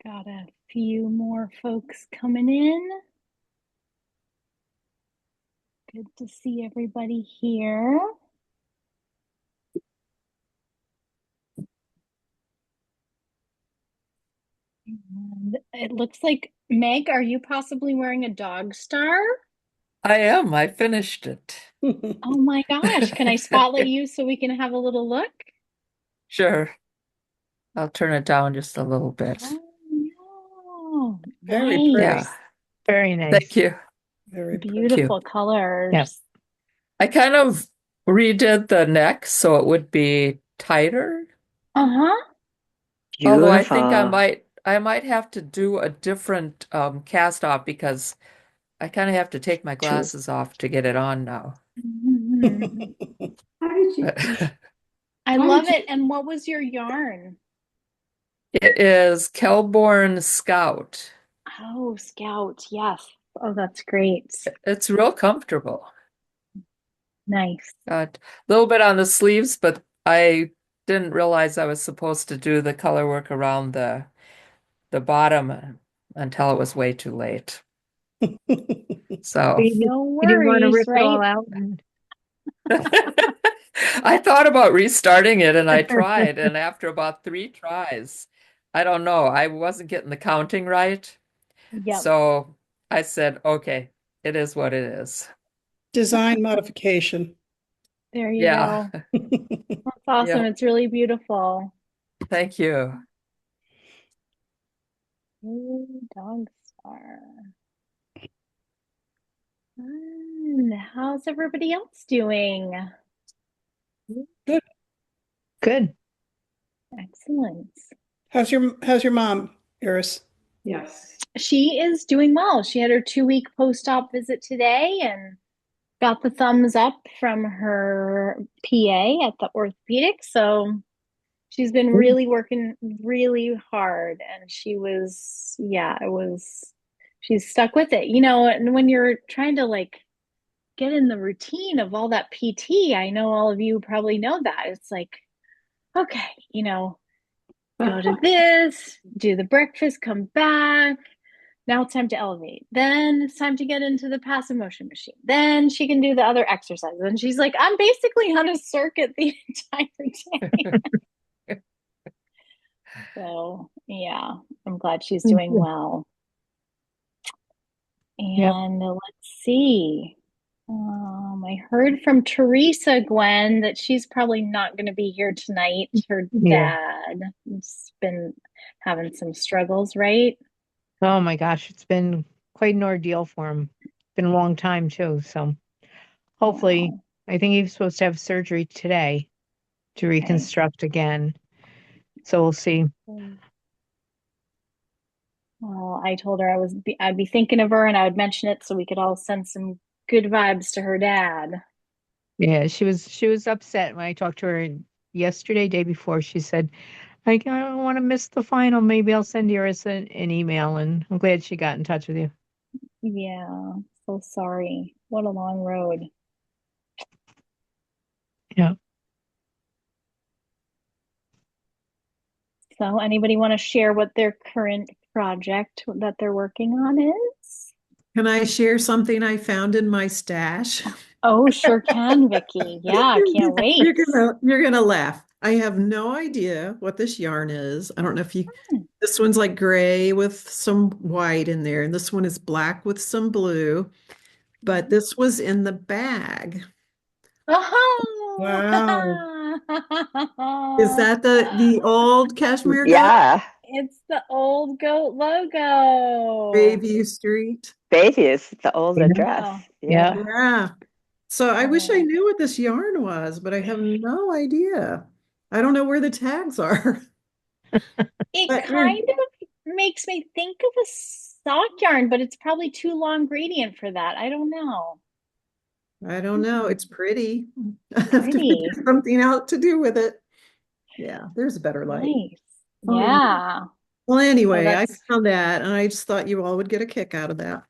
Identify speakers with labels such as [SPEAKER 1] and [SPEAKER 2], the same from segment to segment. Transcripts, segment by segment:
[SPEAKER 1] Got a few more folks coming in. Good to see everybody here. And it looks like, Meg, are you possibly wearing a dog star?
[SPEAKER 2] I am. I finished it.
[SPEAKER 1] Oh my gosh, can I spotlight you so we can have a little look?
[SPEAKER 2] Sure. I'll turn it down just a little bit.
[SPEAKER 1] Oh, no.
[SPEAKER 3] Very pretty.
[SPEAKER 2] Yeah.
[SPEAKER 1] Nice.
[SPEAKER 4] Very nice.
[SPEAKER 2] Thank you.
[SPEAKER 3] Very pretty.
[SPEAKER 2] Thank you.
[SPEAKER 1] Beautiful colors.
[SPEAKER 4] Yep.
[SPEAKER 2] I kind of redid the neck so it would be tighter.
[SPEAKER 1] Uh-huh.
[SPEAKER 2] Although I think I
[SPEAKER 5] Beautiful.
[SPEAKER 2] might have to do a different cast off because I kind of have to take my
[SPEAKER 5] True.
[SPEAKER 2] glasses off to get it on now.
[SPEAKER 5] How did you?
[SPEAKER 1] I
[SPEAKER 5] How
[SPEAKER 1] love
[SPEAKER 5] did you-
[SPEAKER 1] it. And what was your yarn?
[SPEAKER 2] It is Kelborn Scout.
[SPEAKER 1] Oh, Scout. Yes. Oh, that's great.
[SPEAKER 2] It's real comfortable.
[SPEAKER 1] Nice.
[SPEAKER 2] Got a little bit on the sleeves, but I didn't realize I was supposed to do the color work around the bottom until it was way too late. So
[SPEAKER 1] No
[SPEAKER 4] You didn't want to
[SPEAKER 1] worries,
[SPEAKER 4] rip it all
[SPEAKER 1] right?
[SPEAKER 4] out.
[SPEAKER 2] I thought about restarting it and I tried, and after about 3 tries, I don't know, I wasn't getting the counting right.
[SPEAKER 1] Yep.
[SPEAKER 2] So I said, okay, it is what it is.
[SPEAKER 3] Design modification.
[SPEAKER 1] There you
[SPEAKER 2] Yeah.
[SPEAKER 1] go. That's awesome.
[SPEAKER 2] Yeah.
[SPEAKER 1] It's really beautiful.
[SPEAKER 2] Thank you.
[SPEAKER 1] Ooh, dog star. How's everybody else doing?
[SPEAKER 4] Good.
[SPEAKER 1] Excellent.
[SPEAKER 3] How's your mom, Iris?
[SPEAKER 5] Yes.
[SPEAKER 1] She is doing well. She had her 2-week post-op visit today and got the thumbs up from her PA at the orthopedic. So she's been really working really hard, and she's stuck with it. And when you're trying to like get in the routine of all that PT, I know all of you probably know that. It's like, okay, go to this, do the breakfast, come back. Now it's time to elevate. Then it's time to get into the passive motion machine. Then she can do the other exercises. And she's like, I'm basically on a circuit the entire day. So, yeah, I'm glad she's doing well.
[SPEAKER 4] Yep.
[SPEAKER 1] And let's see. I heard from Teresa, Gwen, that she's probably not going to be here tonight. Her
[SPEAKER 4] Yeah.
[SPEAKER 1] dad has been having some struggles, right?
[SPEAKER 4] Oh my gosh, it's been quite an ordeal for him. Been a long time too. So hopefully,
[SPEAKER 1] Wow.
[SPEAKER 4] I think he's supposed to have surgery today to reconstruct again. So we'll see.
[SPEAKER 1] Well, I told her I'd be thinking of her and I would mention it so we could all send some good vibes to her dad.
[SPEAKER 4] Yeah, she was upset when I talked to her yesterday, day before. She said, I don't want to miss the final. Maybe I'll send Iris an email, and I'm glad she got in touch with you.
[SPEAKER 1] Yeah, so sorry. What a long road.
[SPEAKER 4] Yeah.
[SPEAKER 1] So, anybody want to share what their current project that they're working on is?
[SPEAKER 6] Can I share something I found in my stash?
[SPEAKER 1] Oh, sure can, Vicky. Yeah, can't wait.
[SPEAKER 6] You're gonna laugh. I have no idea what this yarn is. I don't know if you, this one's like gray with some white in there, and this one is black with some blue, but this was in the bag.
[SPEAKER 1] Oh,
[SPEAKER 3] Wow.
[SPEAKER 6] Is that the old Cashmere Goat?
[SPEAKER 5] Yeah.
[SPEAKER 1] it's the old goat logo.
[SPEAKER 6] Bayview Street?
[SPEAKER 5] Baby is the old
[SPEAKER 4] Yeah.
[SPEAKER 5] address.
[SPEAKER 4] Yeah.
[SPEAKER 5] Yeah.
[SPEAKER 6] Yeah. So I wish I
[SPEAKER 1] Oh.
[SPEAKER 6] knew what this yarn was, but I have no idea. I don't know where the tags are.
[SPEAKER 1] It
[SPEAKER 6] But
[SPEAKER 1] kind of makes me think of a sock yarn, but it's probably too long gradient for that. I don't know.
[SPEAKER 6] I don't know. It's pretty. I have to
[SPEAKER 1] Pretty.
[SPEAKER 6] figure something out to do with it. Yeah, there's a better light.
[SPEAKER 1] Nice.
[SPEAKER 6] Oh, yeah.
[SPEAKER 1] Yeah.
[SPEAKER 6] Well, anyway, I
[SPEAKER 1] that's
[SPEAKER 6] found that and I just thought you all would get a kick out of that.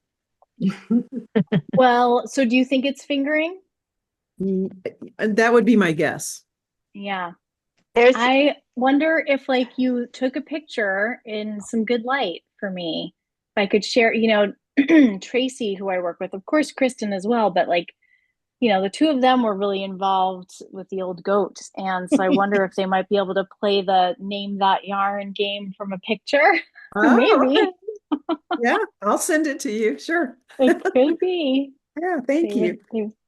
[SPEAKER 1] well, so do you think it's fingering?
[SPEAKER 6] And that would be my guess.
[SPEAKER 1] Yeah.
[SPEAKER 5] There's
[SPEAKER 1] I wonder if like you took a picture in some good light for me. If I could share, Tracy, who I work with, of course, Kristen as well, but like, the two of them were really involved with the old goat. And so I wonder if they might be able to play the name that yarn game from a picture.
[SPEAKER 6] Oh,
[SPEAKER 1] Maybe
[SPEAKER 6] yeah, I'll send it to you. Sure.
[SPEAKER 1] it could be.
[SPEAKER 6] Yeah, thank you.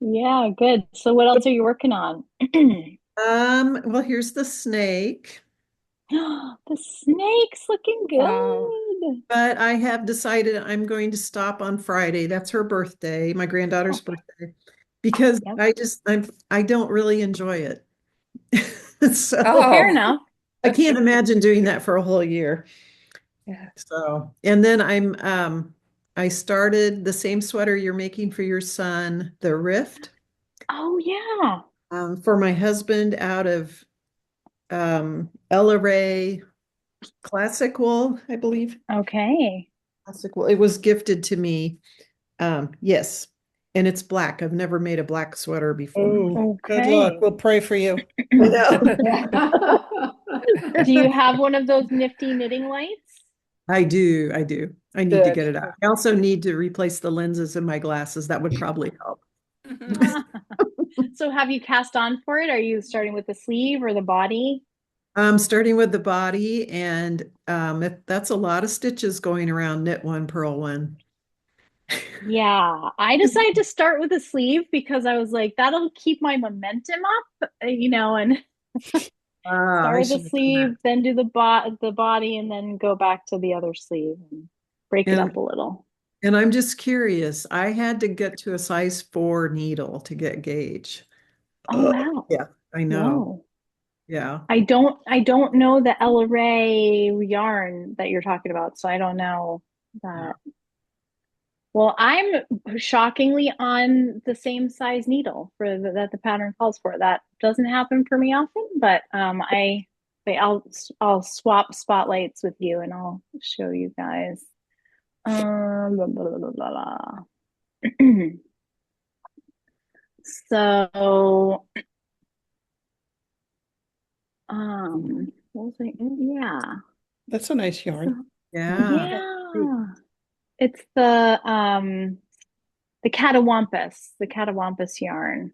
[SPEAKER 1] Yeah, good. So what else are you working on?
[SPEAKER 6] Well, here's the snake,
[SPEAKER 1] The snake's looking
[SPEAKER 2] Wow.
[SPEAKER 1] good.
[SPEAKER 6] but I have decided I'm going to stop on Friday. That's her birthday, my granddaughter's
[SPEAKER 1] Okay.
[SPEAKER 6] birthday, because
[SPEAKER 1] Yep.
[SPEAKER 6] I don't really enjoy it. So
[SPEAKER 1] Well, fair
[SPEAKER 2] Oh,
[SPEAKER 1] enough.
[SPEAKER 6] I can't imagine doing that for a whole year.
[SPEAKER 2] yeah.
[SPEAKER 6] So, and then I started the same sweater you're making for your son, the Rift,
[SPEAKER 1] Oh yeah.
[SPEAKER 6] for my husband out of Ella Ray Classic Wool, I believe.
[SPEAKER 1] Okay.
[SPEAKER 6] Classic Wool. It was gifted to me. Yes. And it's black. I've never made a black sweater before.
[SPEAKER 3] Oh, good luck.
[SPEAKER 1] Okay.
[SPEAKER 3] We'll pray for you.
[SPEAKER 6] I know.
[SPEAKER 1] Do you have one of those nifty knitting lights?
[SPEAKER 6] I do. I do. I need to
[SPEAKER 2] Good.
[SPEAKER 6] get it out. I also need to replace the lenses in my glasses. That would probably help.
[SPEAKER 1] So have you cast on for it? Are you starting with the sleeve or the body?
[SPEAKER 6] Starting with the body, and that's a lot of stitches going around knit one, purl one.
[SPEAKER 1] Yeah, I decided to start with the sleeve because I was like, that'll keep my momentum up, and
[SPEAKER 6] Ah,
[SPEAKER 1] start
[SPEAKER 6] I
[SPEAKER 1] with the
[SPEAKER 6] should have done that.
[SPEAKER 1] sleeve, then do the body, and then go back to the other sleeve and break it up
[SPEAKER 6] And
[SPEAKER 1] a little.
[SPEAKER 6] and I'm just curious. I had to get to a size 4 needle to get gauge.
[SPEAKER 1] Oh wow.
[SPEAKER 6] Yeah, I know.
[SPEAKER 1] Whoa.
[SPEAKER 6] Yeah.
[SPEAKER 1] I don't know the Ella Ray yarn that you're talking about, so I don't know
[SPEAKER 6] Yeah.
[SPEAKER 1] that. Well, I'm shockingly on the same size needle that the pattern calls for. That doesn't happen for me often, but wait, I'll swap spotlights with you and I'll show you guys. Blah, blah, blah, blah, blah. So, what was I? Yeah.
[SPEAKER 3] That's a nice
[SPEAKER 1] So,
[SPEAKER 3] yarn.
[SPEAKER 6] Yeah.
[SPEAKER 1] yeah. It's the catawampus yarn.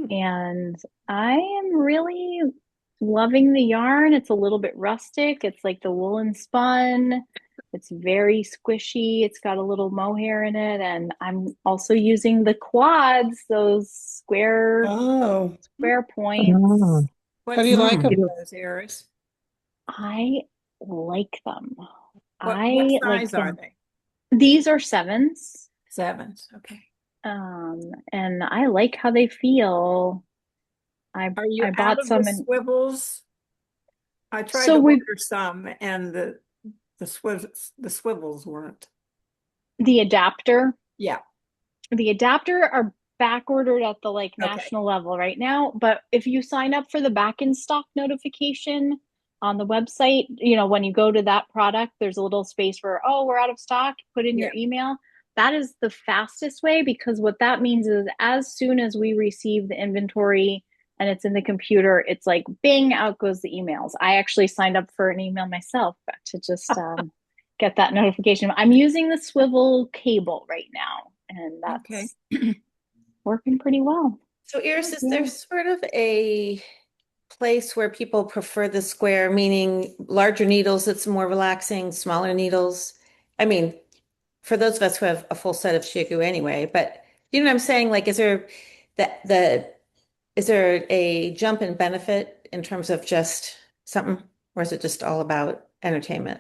[SPEAKER 1] And I am really loving the yarn. It's a little bit rustic. It's like the woolen spun. It's very squishy. It's got a little mohair in it. And I'm also using the quads, those square
[SPEAKER 3] Oh,
[SPEAKER 1] points.
[SPEAKER 4] Oh.
[SPEAKER 3] how do you like them,
[SPEAKER 6] Mm.
[SPEAKER 3] those, Iris?
[SPEAKER 1] I like them.
[SPEAKER 7] What
[SPEAKER 1] I like
[SPEAKER 7] size are
[SPEAKER 1] them.
[SPEAKER 7] they?
[SPEAKER 1] These are sevens.
[SPEAKER 7] Sevens. Okay.
[SPEAKER 1] And I like how they feel. I
[SPEAKER 7] Are you out
[SPEAKER 1] bought
[SPEAKER 7] of the
[SPEAKER 1] some and
[SPEAKER 7] swivels? I tried
[SPEAKER 1] so
[SPEAKER 7] to
[SPEAKER 1] we
[SPEAKER 7] order some, and the swivels weren't.
[SPEAKER 1] the adapter
[SPEAKER 7] Yeah.
[SPEAKER 1] are back ordered at the like
[SPEAKER 7] Okay.
[SPEAKER 1] national level right now, but if you sign up for the back in stock notification on the website, when you go to that product, there's a little space for, oh, we're out of stock, put in your email. That is the fastest way, because what that means is as soon as we receive the inventory and it's in the computer, it's like bing, out goes the emails. I actually signed up for an email myself to just get that notification. I'm using the swivel cable right now, and that's working pretty well.
[SPEAKER 8] So, Iris, is
[SPEAKER 1] Yeah.
[SPEAKER 8] there sort of a place where people prefer the square, meaning larger needles, it's more relaxing, smaller needles? I mean, for those of us who have a full set of Shigu anyway, but you know what I'm saying? Like, is there is there a jump in benefit in terms of just something, or is it just all about entertainment?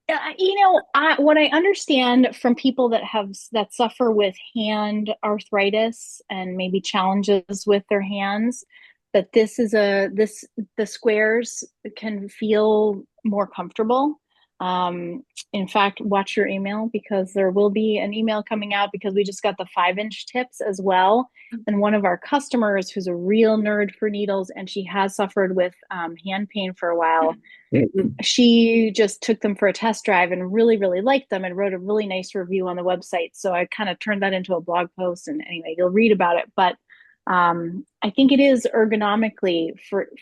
[SPEAKER 1] What I understand from people that suffer with hand arthritis and maybe challenges with their hands, that the squares can feel more comfortable. In fact, watch your email, because there will be an email coming out, because we just got the 5-inch tips as well. And one of our customers, who's a real nerd for needles, and she has suffered with hand pain for a while, she just took them for a test drive and really, really liked them and wrote a really nice review on the website. So I kind of turned that into a blog post, and anyway, you'll read about it. But I think it is ergonomically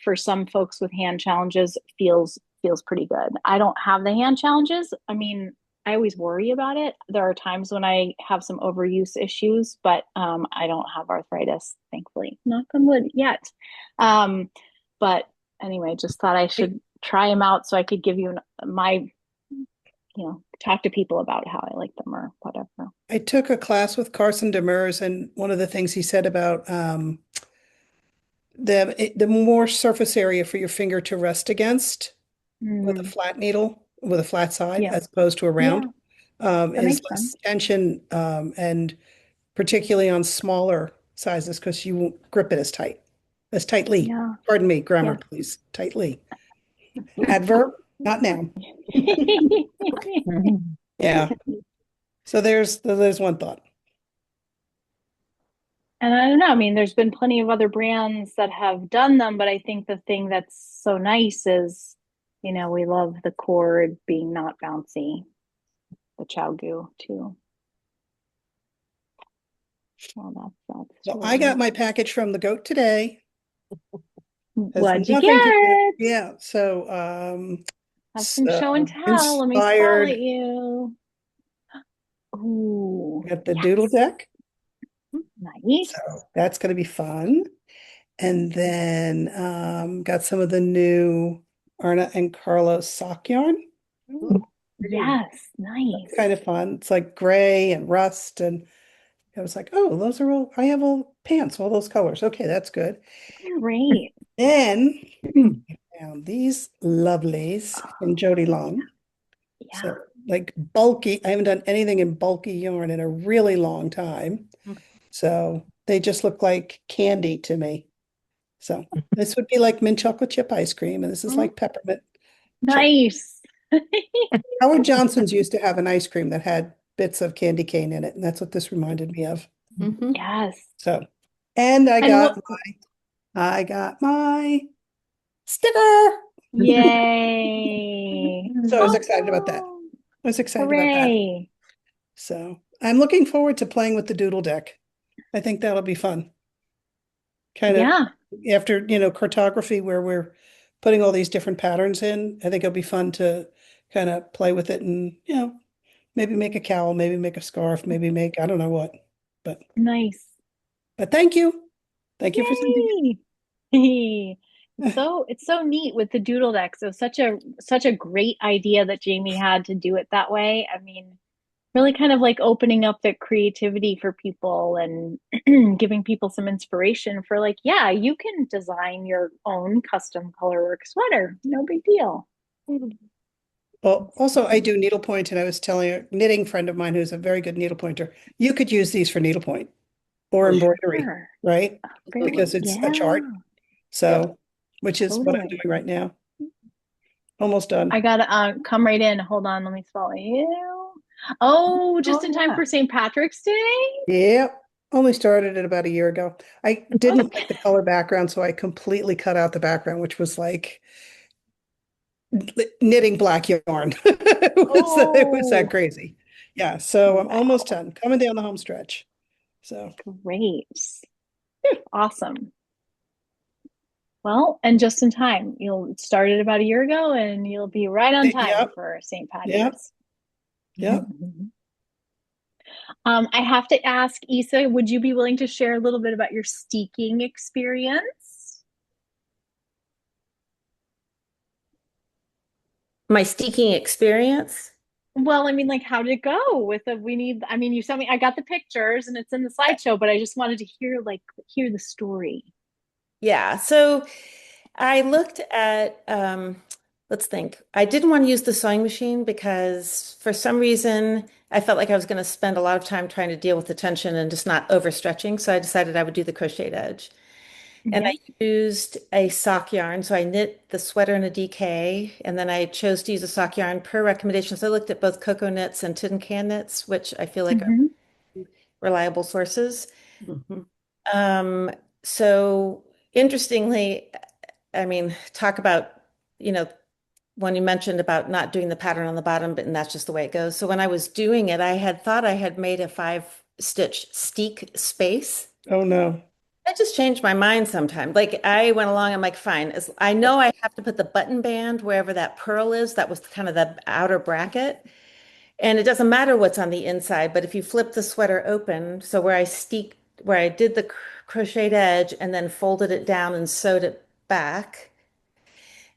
[SPEAKER 1] for some folks with hand challenges feels pretty good. I don't have the hand challenges. I mean, I always worry about it. There are times when I have some overuse issues, but I don't have arthritis, thankfully. Knock on wood yet. Um, but anyway, just thought I should try them out so I could give you my, talk to people about how I like them or whatever.
[SPEAKER 3] I took a class with Carson Demers, and one of the things he said about the more surface area for your finger to rest against with a flat needle, with a flat side,
[SPEAKER 1] Yeah.
[SPEAKER 3] as opposed to a round,
[SPEAKER 1] That
[SPEAKER 3] is
[SPEAKER 1] makes
[SPEAKER 3] less
[SPEAKER 1] sense.
[SPEAKER 3] tension, and particularly on smaller sizes, because you won't grip it as tightly.
[SPEAKER 1] Yeah.
[SPEAKER 3] Pardon me, grammar,
[SPEAKER 1] Yeah.
[SPEAKER 3] please. Tightly. Adverb, not noun. Yeah. So there's one thought.
[SPEAKER 1] And I don't know. I mean, there's been plenty of other brands that have done them, but I think the thing that's so nice is, we love the cord being not bouncy. The ChowGoo too. Well, that's
[SPEAKER 3] So
[SPEAKER 1] really
[SPEAKER 3] I got
[SPEAKER 1] nice.
[SPEAKER 3] my package from the goat today. Has
[SPEAKER 1] What'd you
[SPEAKER 3] nothing to do.
[SPEAKER 1] get?
[SPEAKER 3] Yeah. So
[SPEAKER 1] Have some show and tell. Let me
[SPEAKER 3] inspired.
[SPEAKER 1] spotlight you. Ooh,
[SPEAKER 3] Got the
[SPEAKER 1] yes.
[SPEAKER 3] doodle deck.
[SPEAKER 1] Nice.
[SPEAKER 3] So that's going to be fun. And then got some of the new Arna and Carlos sock yarn.
[SPEAKER 1] Yes, nice.
[SPEAKER 3] Kind of fun. It's like gray and rust. And I was like, oh, I have all pants, all those colors. Okay, that's good.
[SPEAKER 1] Great.
[SPEAKER 3] Then I found these lovelies from Jody Long.
[SPEAKER 1] Yeah.
[SPEAKER 3] So like bulky, I haven't done anything in bulky yarn in a really long time. So they just look like candy to me. So this would be like mint chocolate chip ice cream, and this is like peppermint chip.
[SPEAKER 1] Nice.
[SPEAKER 3] Howard Johnson's used to have an ice cream that had bits of candy cane in it, and that's what this reminded me of.
[SPEAKER 1] Yes.
[SPEAKER 3] So, and I got my sticker.
[SPEAKER 1] Yay.
[SPEAKER 3] So I was excited about that. I was excited about that.
[SPEAKER 1] Hooray.
[SPEAKER 3] So I'm looking forward to playing with the doodle deck. I think that'll be fun. Kind of
[SPEAKER 1] Yeah.
[SPEAKER 3] after, cartography, where we're putting all these different patterns in, I think it'll be fun to kind of play with it and, maybe make a cowl, maybe make a scarf, maybe make, I don't know what, but
[SPEAKER 1] Nice.
[SPEAKER 3] thank you. Thank you for sending it.
[SPEAKER 1] Yay. It's so neat with the doodle deck. So such a great idea that Jamie had to do it that way. I mean, really kind of like opening up the creativity for people and giving people some inspiration for like, yeah, you can design your own custom colorwork sweater. No big deal.
[SPEAKER 3] Well, also I do needlepoint, and I was telling a knitting friend of mine who's a very good needle pointer, you could use these for needlepoint or embroidery,
[SPEAKER 1] Sure.
[SPEAKER 3] right?
[SPEAKER 1] Great.
[SPEAKER 3] Because it's a chart. So, which is what I'm doing right now. Almost done.
[SPEAKER 1] I gotta come right in. Hold on, let me spell you. Oh, just in time for St. Patrick's Day?
[SPEAKER 3] Yep. Only started it about a year ago. I didn't like the color background, so I completely cut out the background, which was like knitting black yarn. It was that crazy. Yeah, so I'm almost done. Coming down the home stretch. So
[SPEAKER 1] great. Awesome. Well, and just in time. You'll start it about a year ago and you'll be right on time for St. Patrick's.
[SPEAKER 3] Yep.
[SPEAKER 1] I have to ask, Isa, would you be willing to share a little bit about your steeking experience?
[SPEAKER 8] My steeking experience?
[SPEAKER 1] Well, I mean, like, how did it go with you sent me, I got the pictures and it's in the slideshow, but I just wanted to hear the story.
[SPEAKER 8] Yeah. So I looked at, let's think. I didn't want to use the sewing machine because for some reason I felt like I was going to spend a lot of time trying to deal with the tension and just not overstretching. So I decided I would do the crocheted edge. And I used a sock yarn. So I knit the sweater in a DK, and then I chose to use a sock yarn per recommendation. So I looked at both Cocoa Knits and Tin Can Knits, which I feel like are reliable sources. So interestingly, I mean, talk about, when you mentioned about not doing the pattern on the bottom, and that's just the way it goes. So when I was doing it, I had thought I had made a 5-stitch steek space.
[SPEAKER 3] Oh no.
[SPEAKER 8] I just change my mind sometimes. Like I went along, I'm like, fine. I know I have to put the button band wherever that pearl is. That was kind of the outer bracket. And it doesn't matter what's on the inside, but if you flip the sweater open, so where I did the crocheted edge and then folded it down and sewed it back,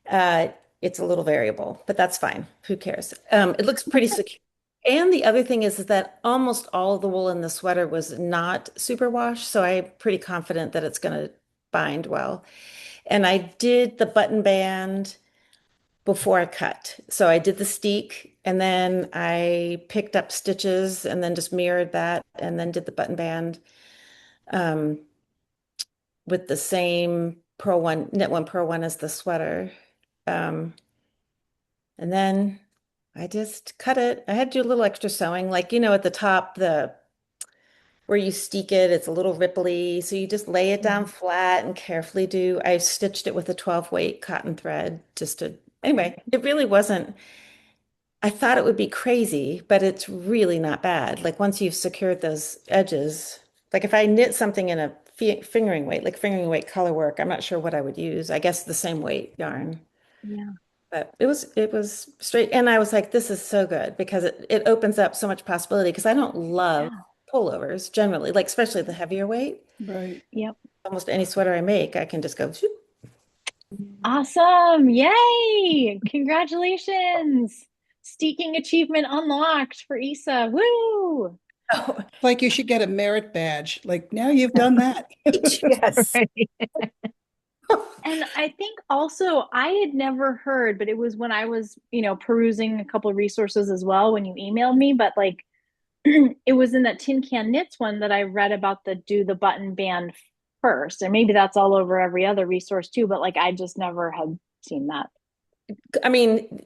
[SPEAKER 8] uh, it's a little variable, but that's fine. Who cares? It looks pretty secure. And the other thing is that almost all of the wool in the sweater was not superwash, so I'm pretty confident that it's going to bind well. And I did the button band before I cut. So I did the steek and then I picked up stitches and then just mirrored that and then did the button band um, with the same purl one, knit one, purl one as the sweater. Um, and then I just cut it. I had to do a little extra sewing, like, at the top, where you steek it, it's a little ripply. So you just lay it down flat and carefully I stitched it with a 12 weight cotton thread anyway, it really wasn't, I thought it would be crazy, but it's really not bad. Like once you've secured those edges, like if I knit something in a fingering weight, like fingering weight color work, I'm not sure what I would use. I guess the same weight yarn.
[SPEAKER 1] Yeah.
[SPEAKER 8] But it was straight. And I was like, this is so good because it opens up so much possibility because I don't love pullovers generally, like especially the heavier weight.
[SPEAKER 3] Right.
[SPEAKER 1] Yep.
[SPEAKER 8] Almost any sweater I make, I can just go, "Shoop."
[SPEAKER 1] Awesome. Yay. Congratulations. Steaking achievement unlocked for Isa. Woo.
[SPEAKER 8] Oh,
[SPEAKER 3] Like you should get a merit badge. Like now you've done that.
[SPEAKER 5] Yes.
[SPEAKER 4] Right.
[SPEAKER 1] And I think also I had never heard, but it was when I was, perusing a couple of resources as well when you emailed me, but like it was in that Tin Can Knits one that I read about do the button band first. And maybe that's all over every other resource too, but like I just never had seen that.
[SPEAKER 8] I mean,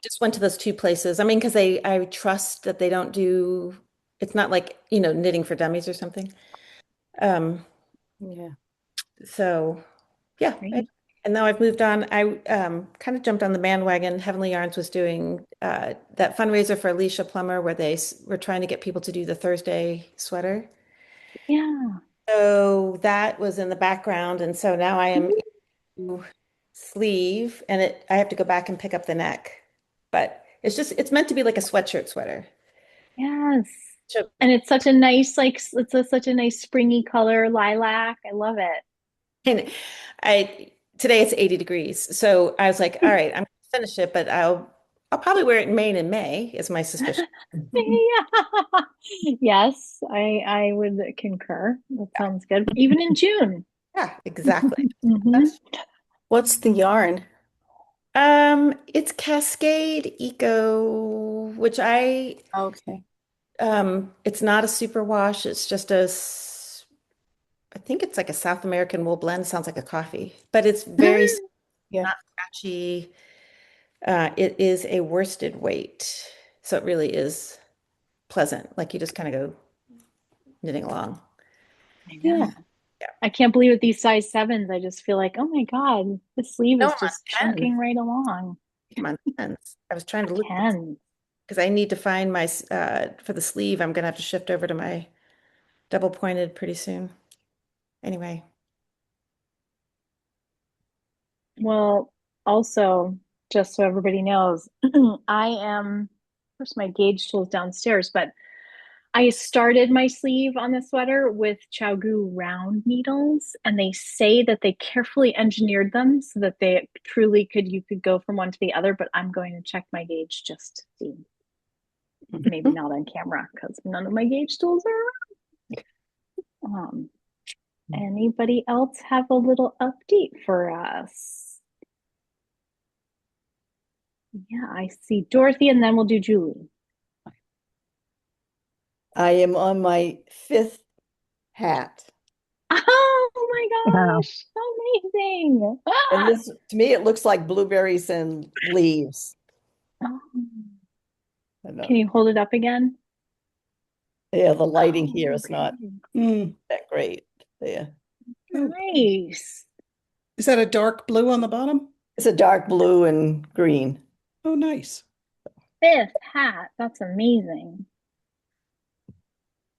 [SPEAKER 8] just went to those two places. I mean, because I trust that they don't do, it's not like, knitting for dummies or something.
[SPEAKER 5] Yeah.
[SPEAKER 8] So yeah.
[SPEAKER 1] Great.
[SPEAKER 8] And now I've moved on. I kind of jumped on the bandwagon. Heavenly Yarns was doing that fundraiser for Alicia Plummer where were trying to get people to do the Thursday sweater.
[SPEAKER 1] Yeah.
[SPEAKER 8] So that was in the background. And so now I am into sleeve and I have to go back and pick up the neck. But it's meant to be like a sweatshirt sweater.
[SPEAKER 1] Yes.
[SPEAKER 8] So-
[SPEAKER 1] And it's such a nice, such a nice springy color, lilac. I love it.
[SPEAKER 8] And today it's 80 degrees. So I was like, all right, I'm gonna finish it, but I'll probably wear it in Maine in May, is my suspicion.
[SPEAKER 1] Yeah. Yes, I would concur. That sounds good. Even in June.
[SPEAKER 8] Yeah, exactly.
[SPEAKER 1] Mhm.
[SPEAKER 5] What's the yarn?
[SPEAKER 8] It's Cascade Eco, which
[SPEAKER 5] Okay.
[SPEAKER 8] it's not a super wash. It's just I think it's like a South American wool blend. Sounds like a coffee, but it's very
[SPEAKER 5] Yeah.
[SPEAKER 8] not scratchy. It is a worsted weight, so it really is pleasant. Like you just kind of go knitting along.
[SPEAKER 1] I know.
[SPEAKER 8] Yeah.
[SPEAKER 1] I can't believe with these size sevens, I just feel like, oh my God, the sleeve
[SPEAKER 8] No,
[SPEAKER 1] is
[SPEAKER 8] I'm on
[SPEAKER 1] just
[SPEAKER 8] 10.
[SPEAKER 1] chunking right along.
[SPEAKER 8] I'm on 10s. I was trying to look
[SPEAKER 1] 10.
[SPEAKER 8] because I need to find my for the sleeve. I'm gonna have to shift over to my double pointed pretty soon. Anyway.
[SPEAKER 1] Well, also, just so everybody knows, of course, my gauge tool is downstairs, but I started my sleeve on the sweater with Chaogu round needles, and they say that they carefully engineered them so that you could go from one to the other, but I'm going to check my gauge just to see. Maybe not on camera because none of my gauge tools are around. Anybody else have a little update for us? Yeah, I see Dorothy, and then we'll do Julie.
[SPEAKER 5] I am on my 5th hat.
[SPEAKER 1] Oh my
[SPEAKER 4] Wow.
[SPEAKER 1] gosh, amazing.
[SPEAKER 5] And this, to me, it looks like blueberries and leaves.
[SPEAKER 1] Oh.
[SPEAKER 5] I know.
[SPEAKER 1] Can you hold it up again?
[SPEAKER 5] Yeah, the lighting
[SPEAKER 1] Oh,
[SPEAKER 5] here is not
[SPEAKER 3] Mm.
[SPEAKER 5] that great. There.
[SPEAKER 1] nice.
[SPEAKER 3] Is that a dark blue on the bottom?
[SPEAKER 5] It's a dark blue and green.
[SPEAKER 3] Oh, nice.
[SPEAKER 1] 5th hat. That's amazing.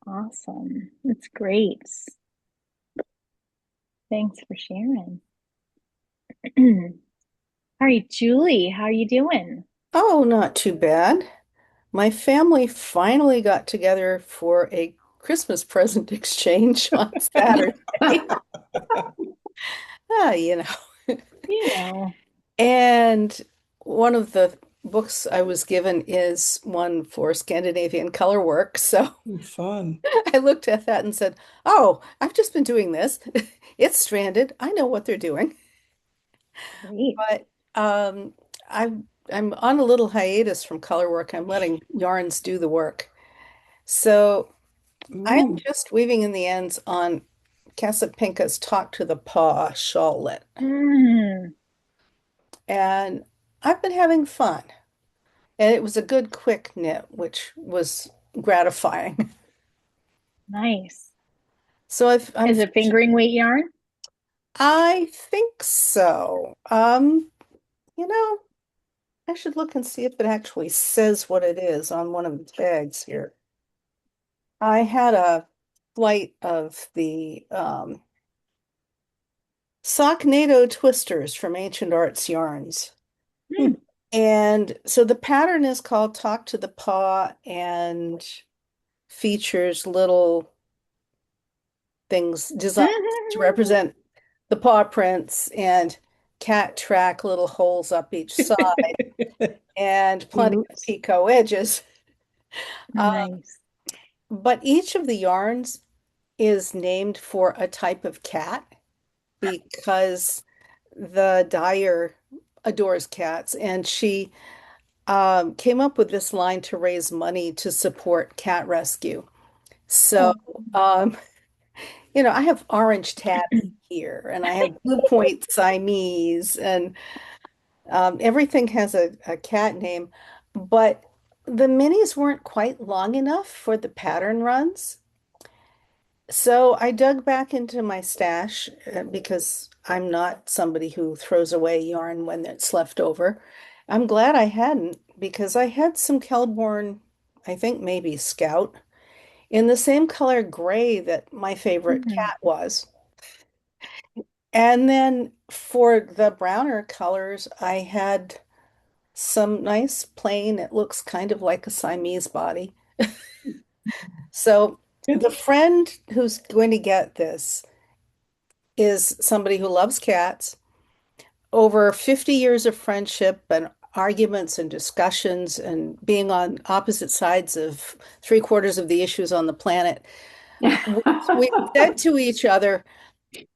[SPEAKER 1] Awesome. It's great. Thanks for sharing. All right, Julie, how are you doing?
[SPEAKER 9] Oh, not too bad. My family finally got together for a Christmas present exchange on Saturday. Ah, you know.
[SPEAKER 1] You know.
[SPEAKER 9] And one of the books I was given is one for Scandinavian colorwork. So
[SPEAKER 3] Fun.
[SPEAKER 9] I looked at that and said, "Oh, I've just been doing this. It's stranded. I know what they're doing."
[SPEAKER 1] Great.
[SPEAKER 9] But um, I'm on a little hiatus from colorwork. I'm letting yarns do the work. So I'm
[SPEAKER 3] Ooh.
[SPEAKER 9] just weaving in the ends on Casapinka's Talk to the Paw shawllet.
[SPEAKER 1] Mm,
[SPEAKER 9] And I've been having fun. And it was a good quick knit, which was gratifying.
[SPEAKER 1] nice.
[SPEAKER 9] So
[SPEAKER 1] Is it fingering weight yarn?
[SPEAKER 9] I think so. You know, I should look and see if it actually says what it is on one of the tags here. I had a flight of the Socknado twisters from Ancient Arts Yarns.
[SPEAKER 1] Hmm.
[SPEAKER 9] And so the pattern is called Talk to the Paw and features little things designed to represent the paw prints and cat track little holes up each side and plenty of
[SPEAKER 3] Cute.
[SPEAKER 9] picot edges.
[SPEAKER 1] Nice.
[SPEAKER 9] But each of the yarns is named for a type of cat because the dyer adores cats, and she came up with this line to raise money to support cat rescue. So, um, I have orange tabby here, and I have blue point Siamese, and everything has a cat name, but the minis weren't quite long enough for the pattern runs. So I dug back into my stash because I'm not somebody who throws away yarn when it's left over. I'm glad I hadn't because I had some Kelborn, I think maybe Scout, in the same color gray that my favorite
[SPEAKER 1] Mm.
[SPEAKER 9] cat was. And then for the browner colors, I had some nice plain, it looks kind of like a Siamese body. So the friend who's going to get this is somebody who loves cats. Over 50 years of friendship and arguments and discussions and being on opposite sides of three-quarters of the issues on the planet, we said to each other,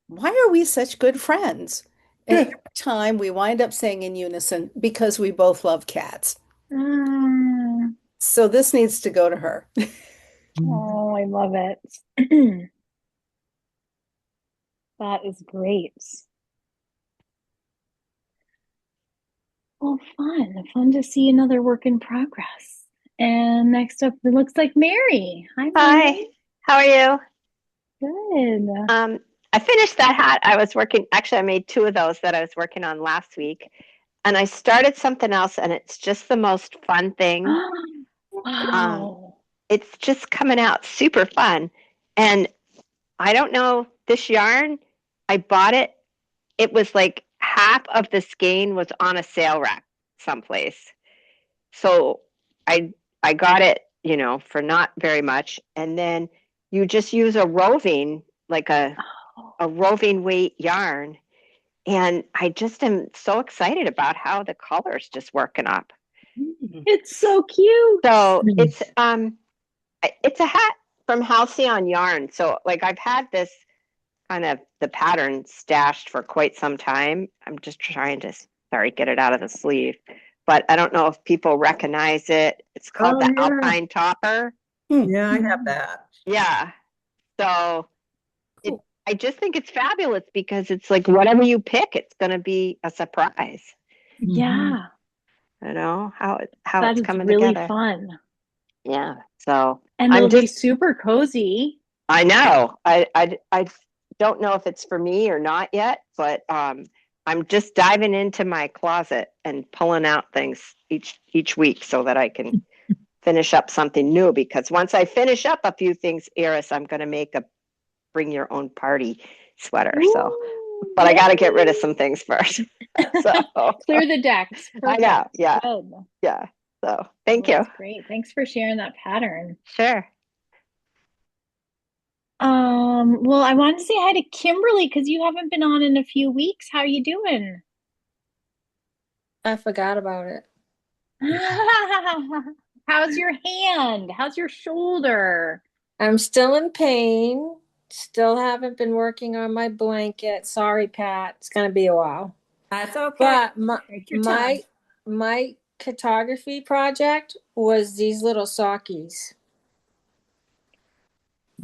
[SPEAKER 9] why are we such good friends? And every time we wind up saying in unison, because we both love cats.
[SPEAKER 1] Mm.
[SPEAKER 9] So this needs to go to her.
[SPEAKER 1] Oh, I love it. That is great. Well, fun to see another work in progress. And next up, it looks like Mary. Hi,
[SPEAKER 10] Hi,
[SPEAKER 1] Mary.
[SPEAKER 10] how are you?
[SPEAKER 1] Good.
[SPEAKER 10] I finished that hat. I was working, actually, I made two of those that I was working on last week. And I started something else, and it's just the most fun thing. Um,
[SPEAKER 1] Wow.
[SPEAKER 10] it's just coming out super fun. And I don't know, this yarn, I bought it. It was like half of the skein was on a sale rack someplace. So I I got it, for not very much. And then you just use a roving, like a roving weight yarn. And I just am so excited about how the color's just working up.
[SPEAKER 1] It's so cute.
[SPEAKER 10] So it's a hat from Halcyon Yarn. So like I've had this kind of the pattern stashed for quite some time. I'm just trying to get it out of the sleeve. But I don't know if people recognize it. It's called the
[SPEAKER 6] yeah.
[SPEAKER 10] Alpine Topper.
[SPEAKER 6] Yeah, I have that.
[SPEAKER 10] Yeah. So I just think it's fabulous because it's like whatever you pick, it's going to be a surprise.
[SPEAKER 1] Yeah,
[SPEAKER 10] How
[SPEAKER 1] that
[SPEAKER 10] it's
[SPEAKER 1] is
[SPEAKER 10] coming
[SPEAKER 1] really
[SPEAKER 10] together.
[SPEAKER 1] fun.
[SPEAKER 10] Yeah. So
[SPEAKER 1] And it'll be super cozy.
[SPEAKER 10] I know. I don't know if it's for me or not yet, but I'm just diving into my closet and pulling out things each week so that I can finish up something new. Because once I finish up a few things, Iris, I'm going to make a bring your own party sweater. So,
[SPEAKER 1] Ooh,
[SPEAKER 10] but I got to get rid of
[SPEAKER 1] yay.
[SPEAKER 10] some things first. So
[SPEAKER 1] Clear the decks.
[SPEAKER 10] I know.
[SPEAKER 1] Perfect.
[SPEAKER 10] Yeah.
[SPEAKER 1] Good.
[SPEAKER 10] Yeah. So
[SPEAKER 1] Well,
[SPEAKER 10] thank you.
[SPEAKER 1] that's great. Thanks for sharing that pattern.
[SPEAKER 10] Sure.
[SPEAKER 1] Well, I wanted to say hi to Kimberly because you haven't been on in a few weeks. How are you doing?
[SPEAKER 11] I forgot about it.
[SPEAKER 1] How's your hand? How's your shoulder?
[SPEAKER 11] I'm still in pain. Still haven't been working on my blanket. Sorry, Pat. It's gonna be a while.
[SPEAKER 7] That's okay.
[SPEAKER 11] But
[SPEAKER 7] Take your time.
[SPEAKER 11] my cartography project was these little sockies.